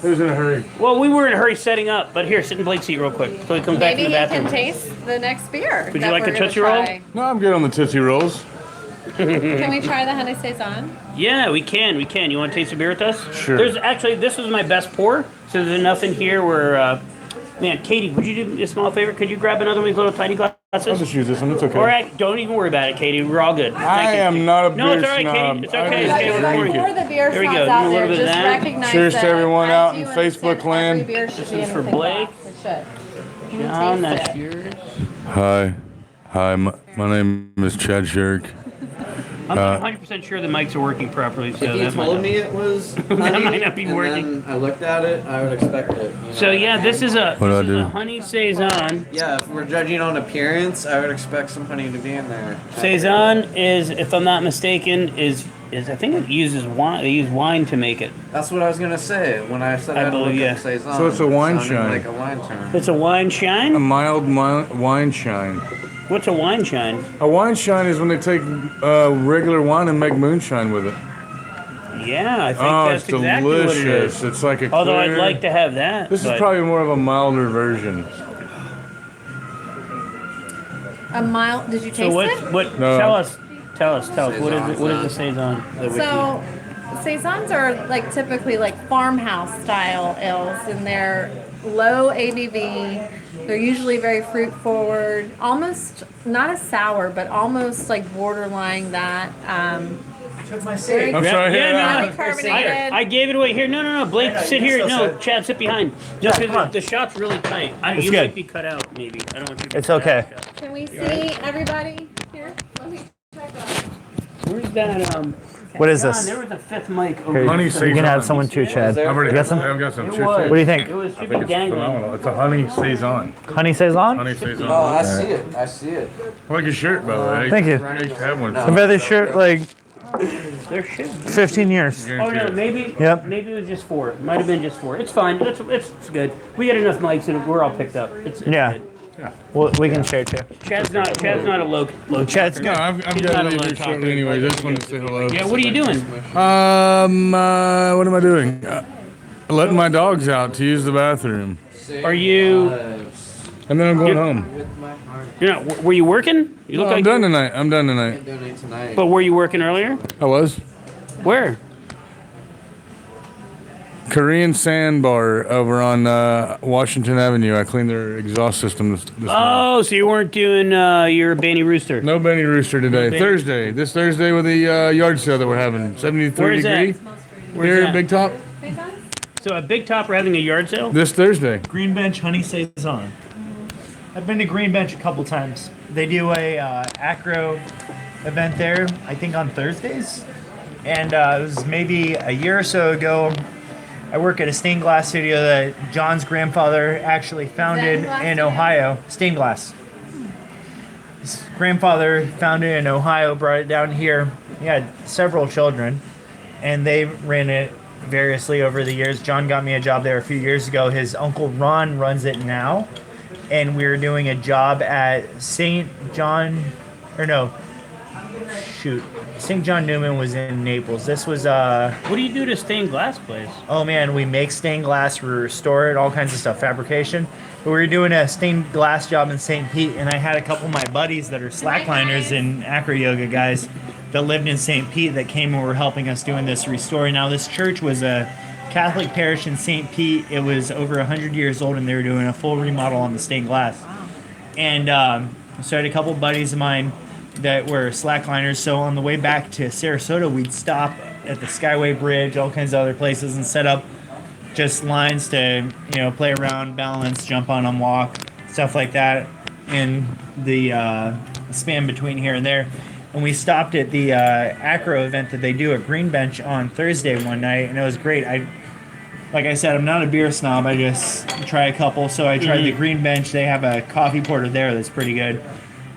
Who's in a hurry? Well, we were in a hurry setting up, but here, sit in Blake's seat real quick so he comes back Maybe in he the can bathroom. taste the next beer. Would you that like we're a gonna Tootsie Roll? try. No, I'm good on the Tootsie Rolls. Can we try the honey saison? Yeah, we can. You want to taste a beer with us? Sure. There's actually, this was my best pour, so there's enough in here where, man, Katie, would you do me a small favor? Could you grab another one of these little tiny I'll glasses? just use this one. It's okay. All right, don't even worry about it, Katie. We're all good. I Thank you. am not a beer No, it's all right, snob. Katie. It's I okay. just It's okay. drink Before it. the beer There we shots go. out A little there, bit of just that. recognize Cheers to that everyone I out do in understand Facebook land. every beer should This be is in for a Blake. glass. It should. John, Taste that's it. yours. Hi. My name is Chad Shirk. I'm not 100% sure the mics are working properly, so If you that might told not- me it was That honey, might not be and working. then I looked at it, I would expect it. You know? So yeah, this is a, What do I do? honey saison. Yeah, if we're judging on appearance, I would expect some honey to be in there. Saison is, if I'm not mistaken, is I think it uses wine. They use wine to make it. That's what I was gonna say when I said I I'd believe, look yeah. up Saison. So it's a wine It sounded shine. like a wine shine. It's a wine A shine. mild wine shine. What's a wine shine? A wine shine is when they take regular wine and make moonshine with it. Yeah, I think Oh, that's it's exactly what it delicious. is. It's like a Although clear... I'd like to have that. This is but- probably more of a milder version. A mild. Did you So taste what? it? What? No. Tell us. What is it? What is the Saison. saison? So, saisons are like typically like farmhouse style ales, and they're low ABV. They're usually very fruit forward, almost not a sour, but almost like borderline that. Very I'm sorry. Yeah, no, carbonated. I gave it away. Here, no. Blake, sit here. No, Chad, sit behind. No, come on. because the shot's really tight. It's You good. might be cut out, maybe. I don't want you to be It's cut okay. out. Can we see everybody here? Let me check on. Where's that? What is John, this? there was a fifth mic over Here, Honey you saison. can have someone too, Chad. I've already You got some? I've got some. It Cheers. was. What do you think? It was I should think be it's dangling. phenomenal. It's a honey saison. Honey saison? Honey saison. Oh, I see it. I see it. I like your shirt, by the way. Thank you. I used to have one. I've had this shirt like There should be. 15 years. Oh no, maybe. Yep. Maybe it was just 4. It might have been just 4. It's fine. It's good. We got enough mics and we're all picked up. It's Yeah. good. Well, we can share too. Chad's not a low Chad's talker. No, I've He's got not to a leave low here talker. shortly anyway. I just wanted to say hello. Yeah, what are you doing? What am I doing? Letting my dogs out to use the bathroom. Are you? And then I'm going home. You're not. Were you working? You No, look I'm like. done tonight. I'm done tonight. Donate tonight. But were you working earlier? I was. Where? Korean Sandbar over on Washington Avenue. I cleaned their exhaust system this morning. Oh, so you weren't doing your Banny Rooster? No Benny Rooster today. Benny- Thursday. This Thursday with the yard sale that we're having. 73 Where's that? degree. Where's Here that? at Big Top. So at Big Top, we're having a yard sale. This Thursday. Green Bench Honey Saison. I've been to Green Bench a couple times. They do a acro event there, I think on Thursdays. And it was maybe a year or so ago. I work at a stained glass studio that John's grandfather actually founded glass in studio? Ohio. Stained glass. His grandfather founded it in Ohio, brought it down here. He had several children, and they ran it variously over the years. John got me a job there a few years ago. His uncle Ron runs it now, and we were doing a job at St. John Newman was in Naples. This was What do you do to stained glass place? oh man, we make stained glass, we restore it, all kinds of stuff, fabrication. But we were doing a stained glass job in St. Pete, and I had a couple of my buddies that are slackliners and acro yoga guys that lived in St. Pete that came and were helping us doing this restoring. Now this church was a Catholic parish in St. Pete. It was over 100 years old, and they were doing a full remodel on the stained glass. And so I had a couple of buddies of mine that were slackliners. So on the way back to Sarasota, we'd stop at the Skyway Bridge, all kinds of other places, and set up just lines to, play around, balance, jump on them, walk, stuff like that in the span between here and there. And we stopped at the acro event that they do at Green Bench on Thursday one night, and it was great. Like I said, I'm not a beer snob. I just try a couple. So I tried the Green Bench. They have a coffee porter there that's pretty good.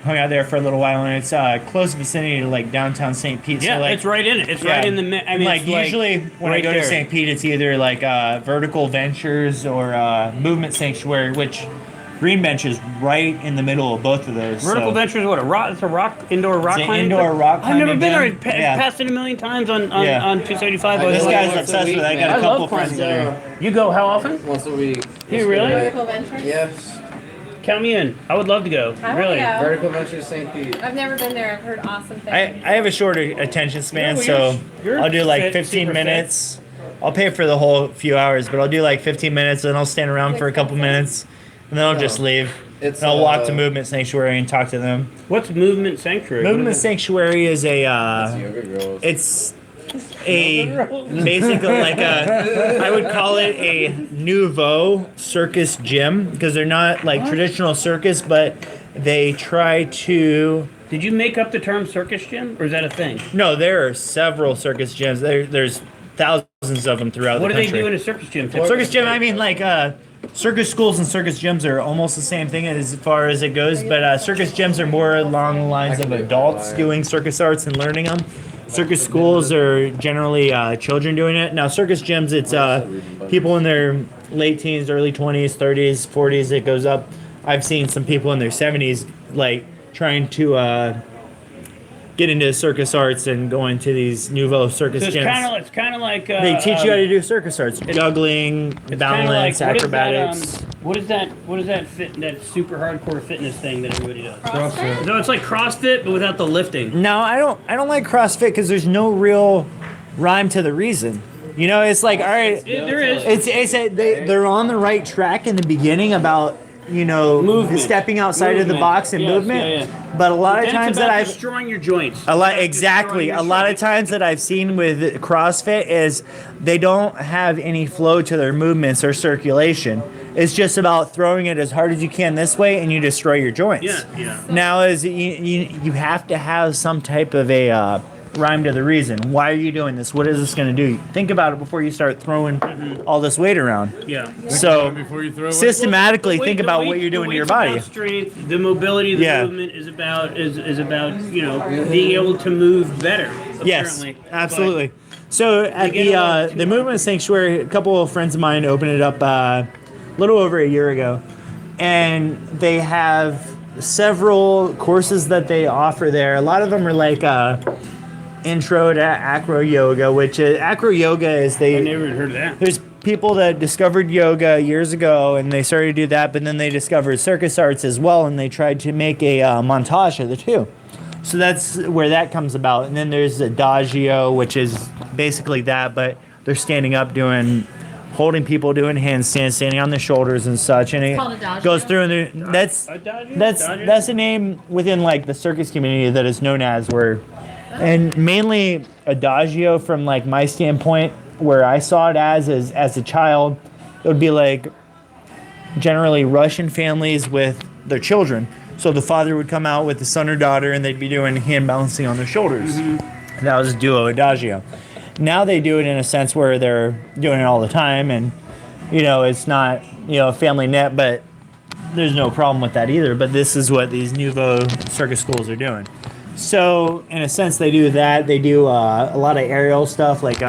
Hung out there for a little while, and it's close vicinity to like downtown St. Pete. Yeah, so, like, it's right in it. It's right in the. I mean, like it's usually when I right go there. to St. Pete, it's either like Vertical Ventures or Movement Sanctuary, which Green Bench is right in the middle of both of those. Vertical so. Ventures, what a rock? It's a rock indoor rock It's an climbing. indoor rock I've never climbing been there. gym. I Yeah. passed it a million times on Yeah. 275. I This just guy's once a obsessed week, with it. I got I a couple love friends climbing. there. You go how often? Once a week. Do you really? Vertical Ventures? Yes. Count me in. I would love to go. I Really. wanna go. Vertical Ventures St. Pete. I've never been there. I've heard awesome I things. have a shorter attention span, well, so you're I'll do like fit, 15 super fit. minutes. I'll pay for the whole few hours, but I'll do like 15 minutes, and I'll stand around for a couple minutes, and then I'll just leave. It's, And I'll walk to Movement Sanctuary and talk to them. What's Movement Sanctuary? What Movement is it? Sanctuary is a Yoga girls. it's a basically like a I would call it a nouveau circus gym because they're not like traditional circus, but they try to Did you make up the term circus gym, or is that a thing? No, there are several circus gyms. There's thousands of them throughout What the do country. they do in a circus gym? Circus gym, I mean, like, circus schools and circus gyms are almost the same thing as far as it goes, but circus gyms are more along the lines of adults doing circus arts and learning them. Circus schools are generally children doing it. Now, circus gyms, it's people in their late teens, early 20s, 30s, 40s. It goes up. I've seen some people in their 70s, like, trying to get into circus arts and go into these nouveau circus So it's gyms. kind of like They teach you how to do circus arts, juggling, it's balance, kinda like, acrobatics. What is that super hardcore fitness thing that everybody does? CrossFit. No, it's like CrossFit, but without the lifting. No, I don't like CrossFit because there's no real rhyme to the reason. You know, it's like, all right, There is. they're on the right track in the beginning about, you know, Movement. stepping outside of the Movement. box and Yes, movement. yeah. But a lot of Then times it's that about I've destroying your joints. a lot Destroying exactly. your A lot of joints. times that I've seen with CrossFit is they don't have any flow to their movements or circulation. It's just about throwing it as hard as you can this way, and you destroy your joints. Yeah. Now, you have to have some type of a rhyme to the reason. Why are you doing this? What is this going to do? Think about it before you start throwing all this weight around. Yeah. So Before you throw it. systematically The think weight- about the what weight- you're doing the to your weight's body. about strength, the mobility of the Yeah. movement is about being able to move better. Yes, apparently. absolutely. So at get a lot the Movement Sanctuary, a couple of friends of mine opened it up a little over a year ago, and they have several courses that they offer there. A lot of them are like intro to acro yoga, which acro yoga is I never heard of that. there's people that discovered yoga years ago and they started to do that, but then they discovered circus arts as well, and they tried to make a montage of the two. So that's where that comes about. And then there's adagio, which is basically that, but they're standing up holding people doing handstands, standing on their shoulders and such, and it called adagio? goes through. And that's a name within like the circus community that is known as and mainly adagio from like my standpoint, where I saw it as a child, it would be like generally Russian families with their children. So the father would come out with the son or daughter, and they'd be doing hand balancing on their shoulders. That was duo adagio. Now they do it in a sense where they're doing it all the time, and it's not family net, but there's no problem with that either. But this is what these nouveau circus schools are doing. So in a sense, they do that. They do a lot of aerial stuff, like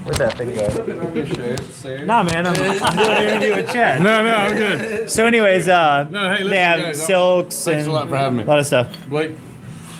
where's that thing go? Nah, man, I'm doing an interview with Chad. No, I'm good. So, anyways, hey, listen, they have guys, silks thanks and a lot for having me. a lot of stuff. Blake.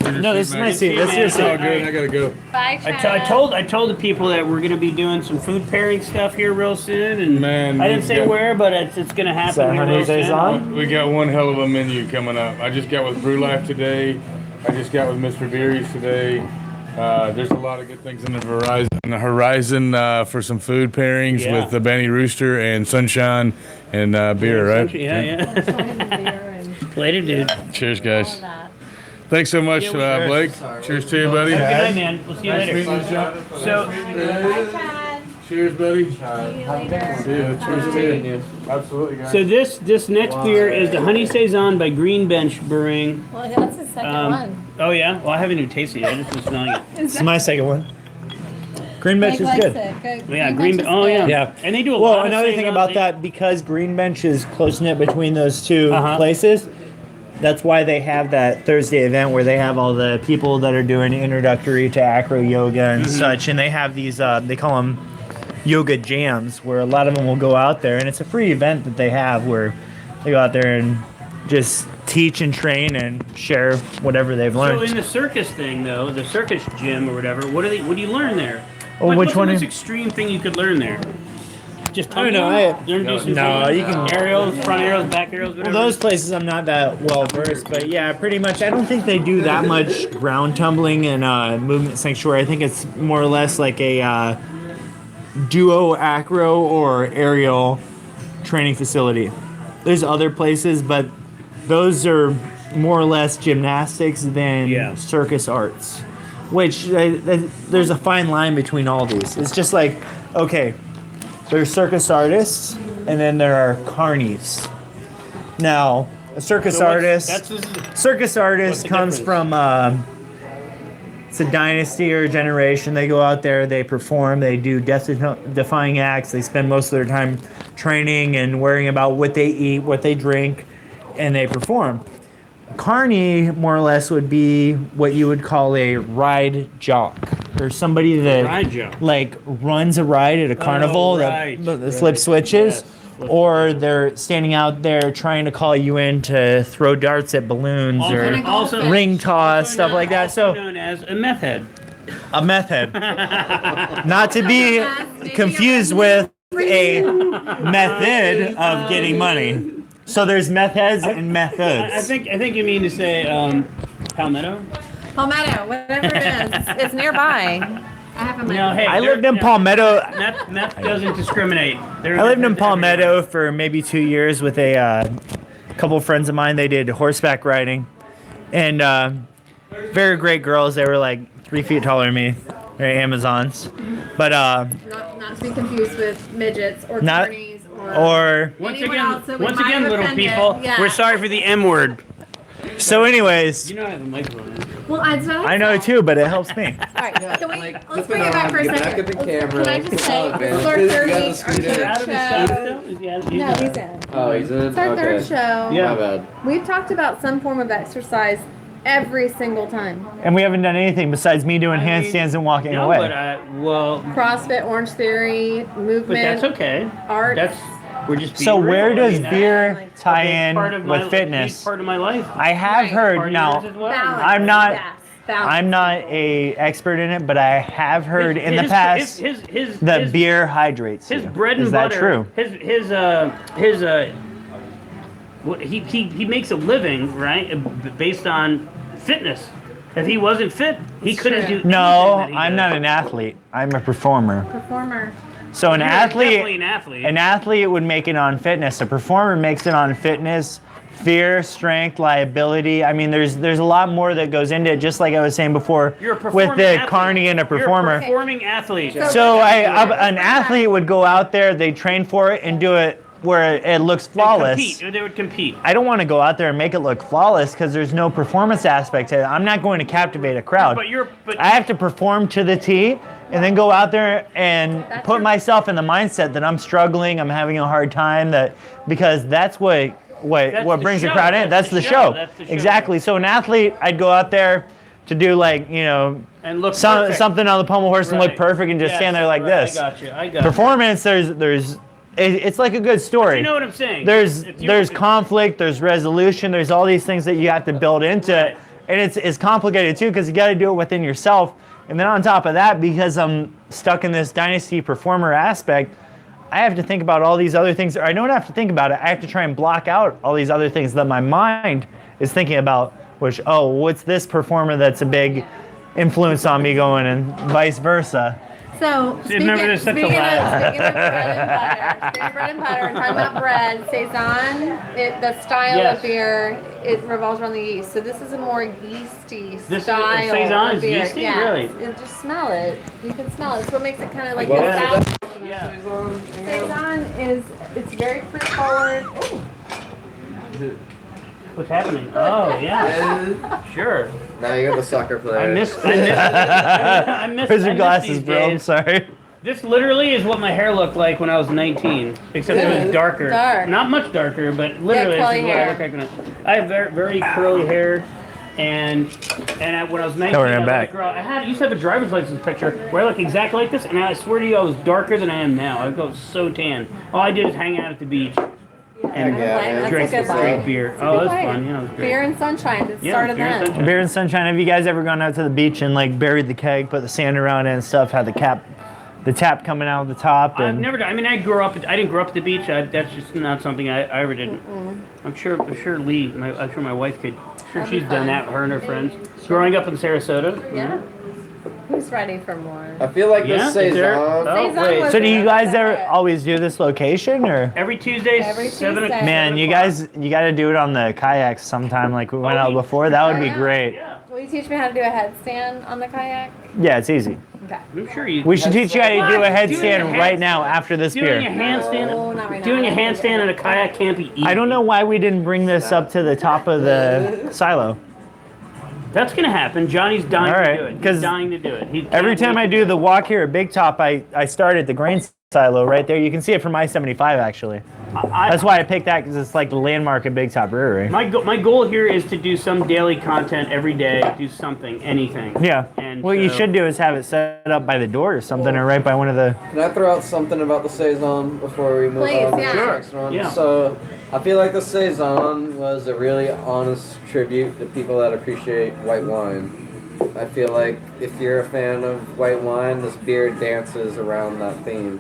No, this is my seat. This is your It's all seat. good. I gotta go. Bye, I Chad. told the people that we're going to be doing some food pairing stuff here real soon, and Man, I didn't we've say got- where, but it's going to happen that here honey real soon. Saison? We got one hell of a menu coming up. I just got with Brew Life today. I just got with Mr. Beery's today. There's a lot of good things in the horizon for some food pairings Yeah. with the Benny Rooster and Sunshine and beer, right? Yeah. Later, dude. Cheers, guys. Thanks so much, Yeah, Blake. Cheers to you, buddy. Good night, man. We'll see you Nice later. meeting you, John. So, Cheers, buddy. See you later. See you. Cheers to you. Absolutely, guys. so this next beer is the Honey Saison by Green Bench Brewing. Well, that's the second one. Oh yeah. Well, I haven't even tasted it. I just been smelling it. This is my second one. Green Bench is good. Yeah, Green. Oh yeah. Yeah. And they do a Well, lot of another thing Saison. about that, because Green Bench is close knit between those two Uh-huh. places, that's why they have that Thursday event where they have all the people that are doing introductory to acro yoga and such, and they have these they call them yoga jams, where a lot of them will go out there, and it's a free event that they have where they go out there and just teach and train and share whatever they've So learned. in the circus thing, though, the circus gym or whatever, what do you learn there? Oh, Like, which what's one the most is- extreme thing you could learn there? Just I don't know, I- learn to do some No, things? you can- aerials, front aerials, back aerials, Well, whatever. those places I'm not that well versed, but yeah, pretty much. I don't think they do that much ground tumbling and movement sanctuary. I think it's more or less like a duo acro or aerial training facility. There's other places, but those are more or less gymnastics than Yeah. circus arts. Which there's a fine line between all these. It's just like, okay, there's circus artists, and then there are carnies. Now, A circus So artist. Circus what's artist the comes difference? from it's a dynasty or a generation. They go out there, they perform, they do death-defying acts. They spend most of their time training and worrying about what they eat, what they drink, and they perform. Carny, more or less, would be what you would call a ride jock, or somebody that Ride jock. like runs a ride at a carnival right, that right. flip switches. Yes. Or they're standing out there trying to call you in to throw darts at balloons or Also- ring toss, stuff like that. Also So known as a meth head. a meth head. Not to be confused with a method of getting money. So there's meth heads and methods. I think you mean to say Palmetto. Palmetto, whatever it is, it's nearby. I have a No, hey, I lived in Palmetto. Meth doesn't discriminate. I lived in Palmetto for maybe 2 years with a couple of friends of mine. They did horseback riding, and very great girls. They were like 3 feet taller than me. They're Amazons, but Not to be confused with midgets or Not- carnies or Once anyone again, else that we once might again, have little offended. people, Yeah. we're sorry for the M word. so. Anyways, You know I have a microphone. Well, I know too, but it helps me. All right, can we, Like, let's flip bring it it back on, for a get second. back at the Let's- camera, Can I just let's say, go, this is man. our You third gotta week, speed our it. Out of third the Stout show. still? No, he's in. Oh, he's in? It's our Okay. third show. Yeah. My bad. We've talked about some form of exercise every single time. And we haven't done anything besides me doing handstands and walking No, away. but well, CrossFit, Orange Theory, movement, but that's okay. art. That's we're just. So being where real. I does mean, that's beer a tie big in part of my- with a big fitness? part of my life. I have Right. heard Part of now. yours as well. balance. I'm not- Yes, balance. I'm not a expert in it, but I have heard in the His- past his that beer hydrates his you. bread and Is butter. that true? His what he makes a living, right, based on fitness. If he wasn't fit, he It's couldn't true. do. No, anything that he I'm does. not an athlete. I'm a performer. Performer. So You're definitely an athlete. an athlete would make it on fitness. A performer makes it on fitness, fear, strength, liability. I mean, there's a lot more that goes into it. Just like I was saying before, You're a with performing the athlete. carny and a performer. You're a performing athlete. So an athlete would go out there, they train for it, and do it where it looks flawless. They would compete. I don't want to go out there and make it look flawless because there's no performance aspect to it. I'm not going to captivate a crowd. But I have to perform to the T and then go out there and put myself in the mindset that I'm struggling, I'm having a hard time, because that's what the brings the show. crowd in. That's the show. That's the show. Exactly. So an athlete, I'd go out there to do like, and look perfect. something on the pommel horse and look Right. perfect and just Yes, stand there like right, this. I got you. Performance, it's like a good story. You know what I'm saying? There's conflict, there's resolution, there's all these things that you have to build into it. And it's complicated too because you got to do it within yourself. And then on top of that, because I'm stuck in this dynasty performer aspect, I have to think about all these other things. Or I don't have to think about it. I have to try and block out all these other things that my mind is thinking about, which, what's this performer that's a big influence on me going and vice versa. So, Remember, there's such a speaking lag. of bread and butter, and talking about bread, Saison, the style Yes. of beer, it revolves around the yeast. So this is a more yeasty This style Saison of is beer. yeasty? Yeah, Really? and just smell it. You can smell it. So it makes it kind of like Well, a that's- stout. Yeah. Saison it's very fruit forward. Ooh. What's happening? Oh yeah. Sure. Now you got the soccer player. I miss Where's your glasses, these bro? I'm days. sorry. This literally is what my hair looked like when I was 19, except it was darker. Dark. Not much darker, but literally curly this is what I hair. look like when I have very, very curly hair. And when I was 19, Cover it I, was back. a girl. I used to have a driver's license picture where I look exactly like this, and I swear to you, I was darker than I am now. I go so tan. All I did is hang out at the beach and Yeah, drink That's a good drink life. beer. It's a Oh, good that's life. fun. Yeah, it was great. Beer and sunshine. It Yeah, started beer and then. sunshine. Beer and sunshine. Have you guys ever gone out to the beach and like buried the keg, put the sand around it and stuff, had the tap coming out of the top? I've And never done. I mean, I didn't grow up at the beach. That's just not something I ever did. I'm sure Lee, I'm sure my wife could. Sure, she's done that. Her and her friends. Growing up in Sarasota. Yeah. Who's ready for more? I feel like Yeah, this saison. is there? Oh, Saison wait. was- so do you guys ever always do this location or? Every Tuesday, Every 7 Tuesday. Man, you o'clock. guys, you got to do it on the kayaks sometime like we went out before. That would be great. Yeah. Will you teach me how to do a headstand on the kayak? Yeah, it's easy. Okay. I'm sure you. We should teach you how to do a Doing a headstand right now after this Doing a beer. handstand, No, not right now. doing a handstand in a kayak can't be easy. I don't know why we didn't bring this up to the top of the silo. That's gonna happen. Johnny's dying All right, to do it. He's 'cause dying to do it. He Every can't time wait I to do the walk here at Big Top, I start at the grain silo right there. You can see it from I-75 actually. That's why I picked that, because it's like the landmark of Big Top Brewery. My goal here is to do some daily content every day. Do something, anything. Yeah. And What you so- should do is have it set up by the door or something, or right by one of the. Can I throw out something about the Saison before we move Please, on to yeah. the Sure. next one? Yeah. So, I feel like the Saison was a really honest tribute to people that appreciate white wine. I feel like if you're a fan of white wine, this beer dances around that theme.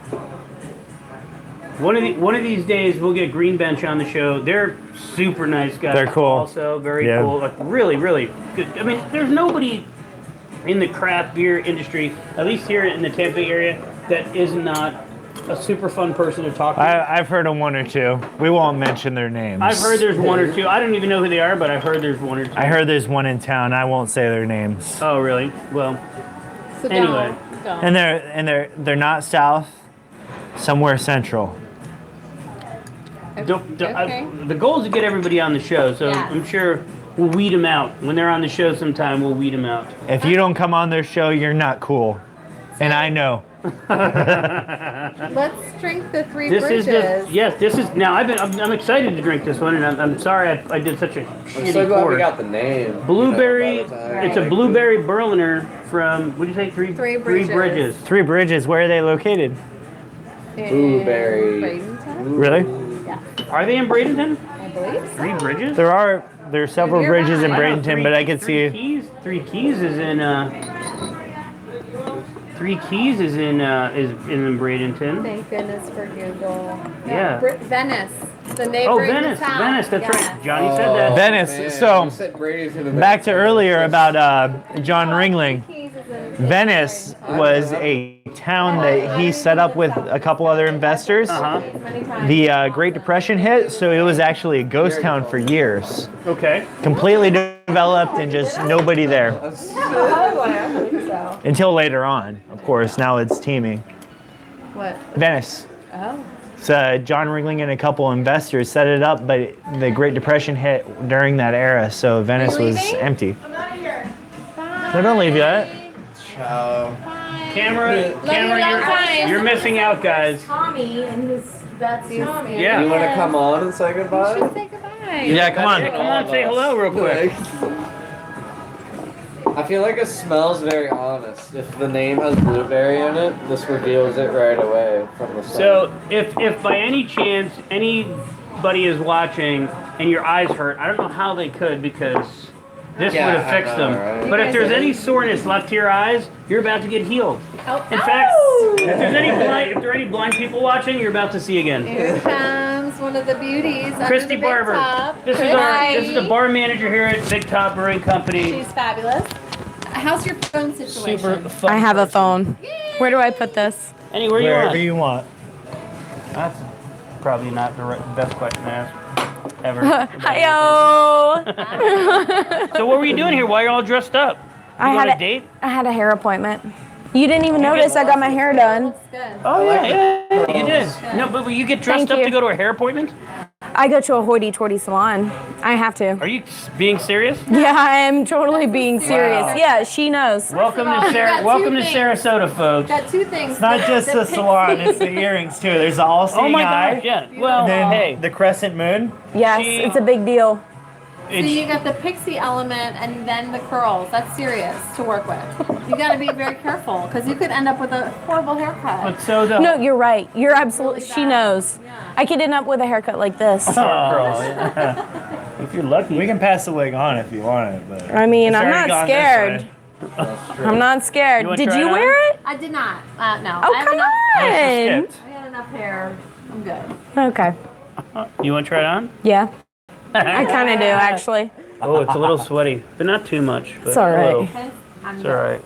One of these days we'll get Green Bench on the show. They're super nice guys. They're cool. Also very Yeah. cool. Like really, really good. I mean, there's nobody in the craft beer industry, at least here in the Tampa Bay area, that is not a super fun person to talk to. I've heard of one or two. We won't mention their names. I've heard there's one or two. I don't even know who they are, but I've heard there's one or two. I heard there's one in town. I won't say their names. Oh, really? Well, So Anyway. don't. And they're not south, somewhere central. Okay. the goal is to get everybody on the show, so Yes. I'm sure we'll weed them out. When they're on the show sometime, we'll weed them out. If you don't come on their show, you're not cool. And I know. Let's drink the Three This Bridges. is this is now. I'm excited to drink this one, and I'm sorry I did such a I'm shitty so glad pour. we got the name. Blueberry. by the time. It's a blueberry Berliner from. What did you say? Three Bridges. Three Bridges, where are they located? In Blueberry. Bradenton? Really? Yeah, Are they in Bradenton? I believe so. Three Bridges. There are several Nearby. bridges in I know, Bradenton, but I could Three see. Keys. Three Keys is in. Three Keys is in Bradenton. Thank goodness for Google. Yeah. Venice. The Oh, neighboring Venice. town. Venice. That's Yes. right. Johnny said that. Venice. Man, So, you said Bradenton and back to Venice. earlier about John Ringling. Keys is in- Venice was a town that he set up with a couple other investors. Uh-huh. Many times. The Great Depression hit, so it was actually a ghost town for years. Okay. Completely developed and just nobody there. Oh, I believe so. Until later on, of course. Now it's teeming. What? Venice. Oh. So John Ringling and a couple investors set it up, but the Great Depression hit during that era, so Venice was leaving? empty. I'm out of here. No, don't leave yet. Ciao. Camera, you're missing out, guys. Tommy and his that's Tommy. Yeah. You want to come on and say We goodbye? should say goodbye. Yeah, come on. Yeah, come on, say hello real quick. I feel like it smells very honest. If the name has blueberry in it, this reveals it right away from the scent. So, if by any chance anybody is watching and your eyes hurt, I don't know how they could because this Yeah, would have fixed I know, them. right? But if there's any soreness left to your eyes, you're about to get healed. Oh, In fact, if there are any blind people watching, you're about to see again. Here comes one of the beauties. under Christy the big Barber. top. This is the bar manager here at Big Top Brewing Company. She's fabulous. How's your phone situation? Super fun. I have a phone. Where do I put this? Anywhere you Wherever want. you want. That's probably not the best question to ask ever. Hi-yo! So what were you doing here? Why are you all dressed up? You I on had a a date? I had a hair appointment. You didn't even notice I got my hair done. Looks good. Oh yeah, you did. No, but you get dressed Thank up you. to go to a hair appointment? I go to a hoity-toity salon. I have to. Are you being serious? Yeah, I am totally being serious. Wow. Yeah, she knows. Welcome of all, to you got two welcome to things. Sarasota, folks. Got two things. It's not just the salon, it's the earrings too. There's the all-seeing Oh my eye. gosh, yeah. Well, Then hey, the crescent moon. Yes, She- it's a big deal. So you got the pixie element and then the curls. That's serious to work with. You got to be very careful because you could end up with a horrible haircut. but so the No, you're right. You're absolutely. Really She bad. knows. Yeah. I could end up with a haircut like this. Oh, yeah. If you're lucky. We can pass the wig on if you want it, but I mean, it's I'm already not gone this scared. way. I'm not scared. You wanna Did try you it on? wear it? I did not. No. Oh, I have come enough, No, she on. skipped. I got enough hair. I'm good. Okay. You want to try it on? Yeah, I kind of do actually. Oh, it's a little sweaty, but not too much. But It's all right. hello. Okay. I'm It's good. all right.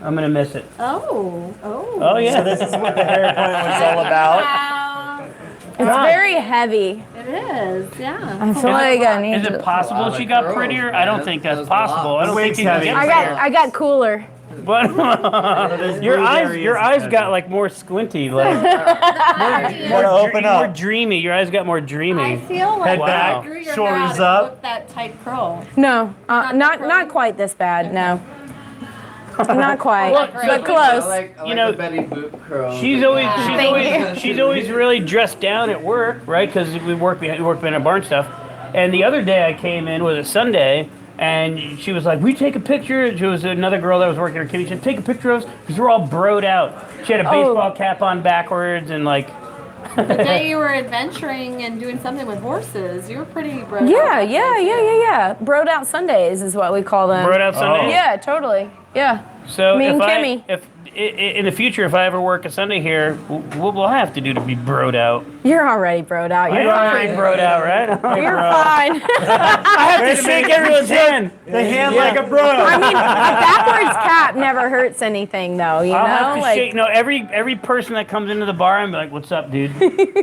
I'm gonna miss it. Oh. Oh. Oh yeah. So this is what the hair appointment was all about. Wow. It's very heavy. It It is, yeah. I feel like I need Is it to. possible she got curls, prettier? I don't man. think that's Those possible. I don't think Wake's you can heavy. get I got cooler. But your eyes got like more squinty, like Gotta open more up. dreamy. Your eyes got more dreamy. I feel like Head when back, you grew your shoulders hair out, it up. looked that tight curl. No, Not not quite this bad. No, not quite, Well, but I close. like You know, the Betty Boop curl. She's always really dressed down at work, right? Because we work behind a barn stuff. And the other day I came in was a Sunday, and she was like, "We take a picture." She was another girl that was working her kitchen. She said, "Take a picture of us," because we're all broed out. She had a baseball cap on backwards and like. The day you were adventuring and doing something with horses, you were pretty broke. Yeah. Broed out Sundays is what we call them. Broed out Sunday. Yeah, totally. Yeah. So Me if and I, Kimmy. if in the future, if I ever work a Sunday here, what will I have to do to be broed out? You're already broed out. You're I'm pretty fine. broed out, right? You're fine. I have to shake everyone's hand. The hand like a bro. I mean, a backwards cap never hurts anything, though. You I'll know, have to like shake. No, every person that comes into the bar, I'm like, "What's up, dude?"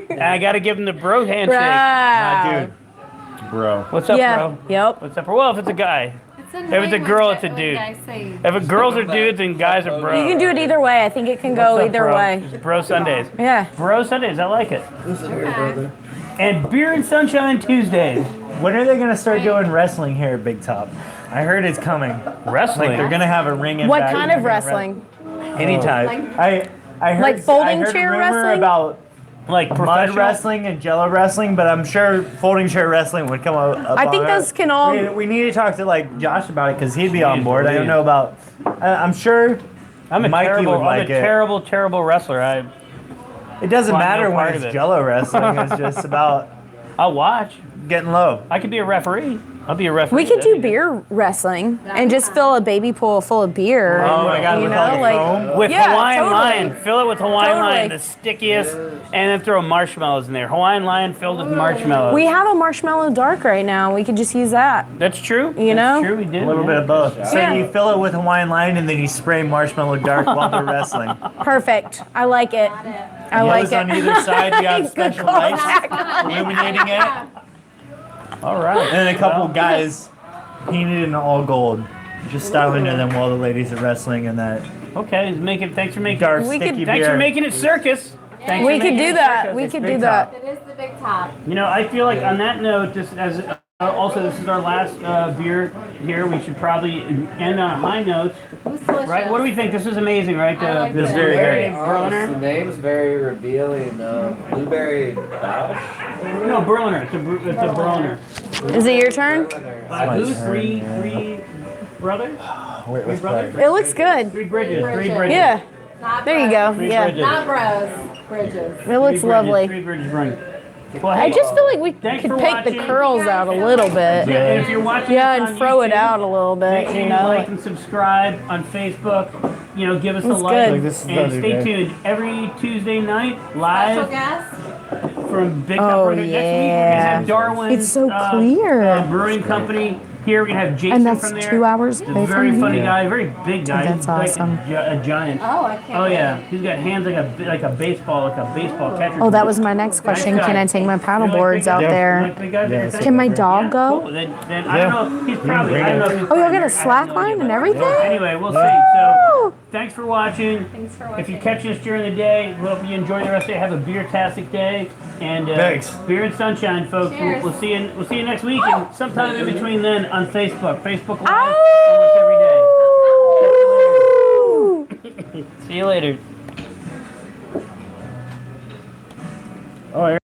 And I got to give them the bro handshake. bruh. Bro. What's up, Yeah. bro? Yep. What's up, bro? Well, if it's a guy. It's If it's a girl, it's a dude. If a girls are dudes and guys are bro. You can do it either way. I think it can go What's up, either bro? way. It's Bro Sundays. Yeah. Bro Sundays, I like it. Okay. And Beer and Sunshine Tuesdays. When are they gonna start doing wrestling here at Big Top? I heard it's coming. Wrestling. Like they're gonna have a ring in What back. kind of wrestling? Anytime. I heard Like folding I heard chair a rumor wrestling? about like mud professional wrestling and jello wrestling, but I'm sure folding chair wrestling would come up. I think on those that. can all. We need to talk to like Josh about it because he'd be on Jeez board. I don't Louise. know about. I'm sure. I'm a Mikey terrible, would like I'm a it. terrible wrestler. It doesn't Well, I'm matter no when part it's of it. jello wrestling. It's just about I'll watch. getting low. I could be a referee. I'll be a referee. We could That'd do be good. beer wrestling and just fill a baby pool full of beer. Oh my God, You with all know, the like foam? With Yeah, Hawaiian totally. line. Fill it with Hawaiian Totally. line, the stickiest, and then throw marshmallows in there. Hawaiian line filled with marshmallows. we have a marshmallow dark right now. We could just use that. That's true. You That's know? true. We did. A little bit of both. So Yeah. you fill it with Hawaiian line and then you spray marshmallow dark while they're wrestling. Perfect. I like it. I like Those it. on either side, you got Good special call lights back. illuminating it. All right. And then a couple guys painted in all gold, just styling to them while the ladies are wrestling in that Okay. Thanks for making. dark We sticky could- Thanks beer. for making it circus. Thanks We for could making do it that. circus. We It's could big do that. It is the big top. You know, I feel like on that note, just as also this is our last beer here, we should probably end on a high note, It was delicious. right? What do we think? This is amazing, right? I like This is it. very Very good. honest. The name's very revealing. Blueberry Bausch. No, Berliner. It's a Berliner. Is it your turn? Who? Three brothers? Wait, Three brothers? It looks good. Three bridges. Three Bridges. bridges. Yeah. Not There you bros. go. Three Yeah. bridges. Not bros. Bridges. It looks Three lovely. Three bridges brewing. Well, I hey, just feel like we Thanks could for pick the watching. curls out a little bit. yeah, and if you're watching Yeah, this and on throw it YouTube, out a little make bit, sure you you know. like and subscribe on Facebook. You know, give us a It's like. good. Like this is the And other stay day. tuned. Every Tuesday night, Special live guest. from Big Oh, Top Brewing. Next week, we're going to yeah. have Darwin. It's so clear. Brewing Company. Here we're going to have Jason And that's from there. 2 hours He's a away very from funny you. guy, very big guy. That's He's like awesome. a giant. Oh, I can't. Oh yeah, wait. he's got hands like a baseball catcher. Oh, that was my next question. Can I take my paddle boards out there? Can my dog Cool. go? Then I don't know. He's probably. I don't know. If he's Oh, y'all probably got a there. I slack have no line idea. and everything? Anyway, we'll see. So Woo! thanks for watching. Thanks for If watching. you catch us during the day, we hope you enjoy the rest of it. Have a beer-tastic day. And Thanks. Beer and sunshine, folks. Cheers. We'll see you. We'll see you next week, and sometime in between then on Facebook. Facebook Live Ow! almost every day. See you later. Oh,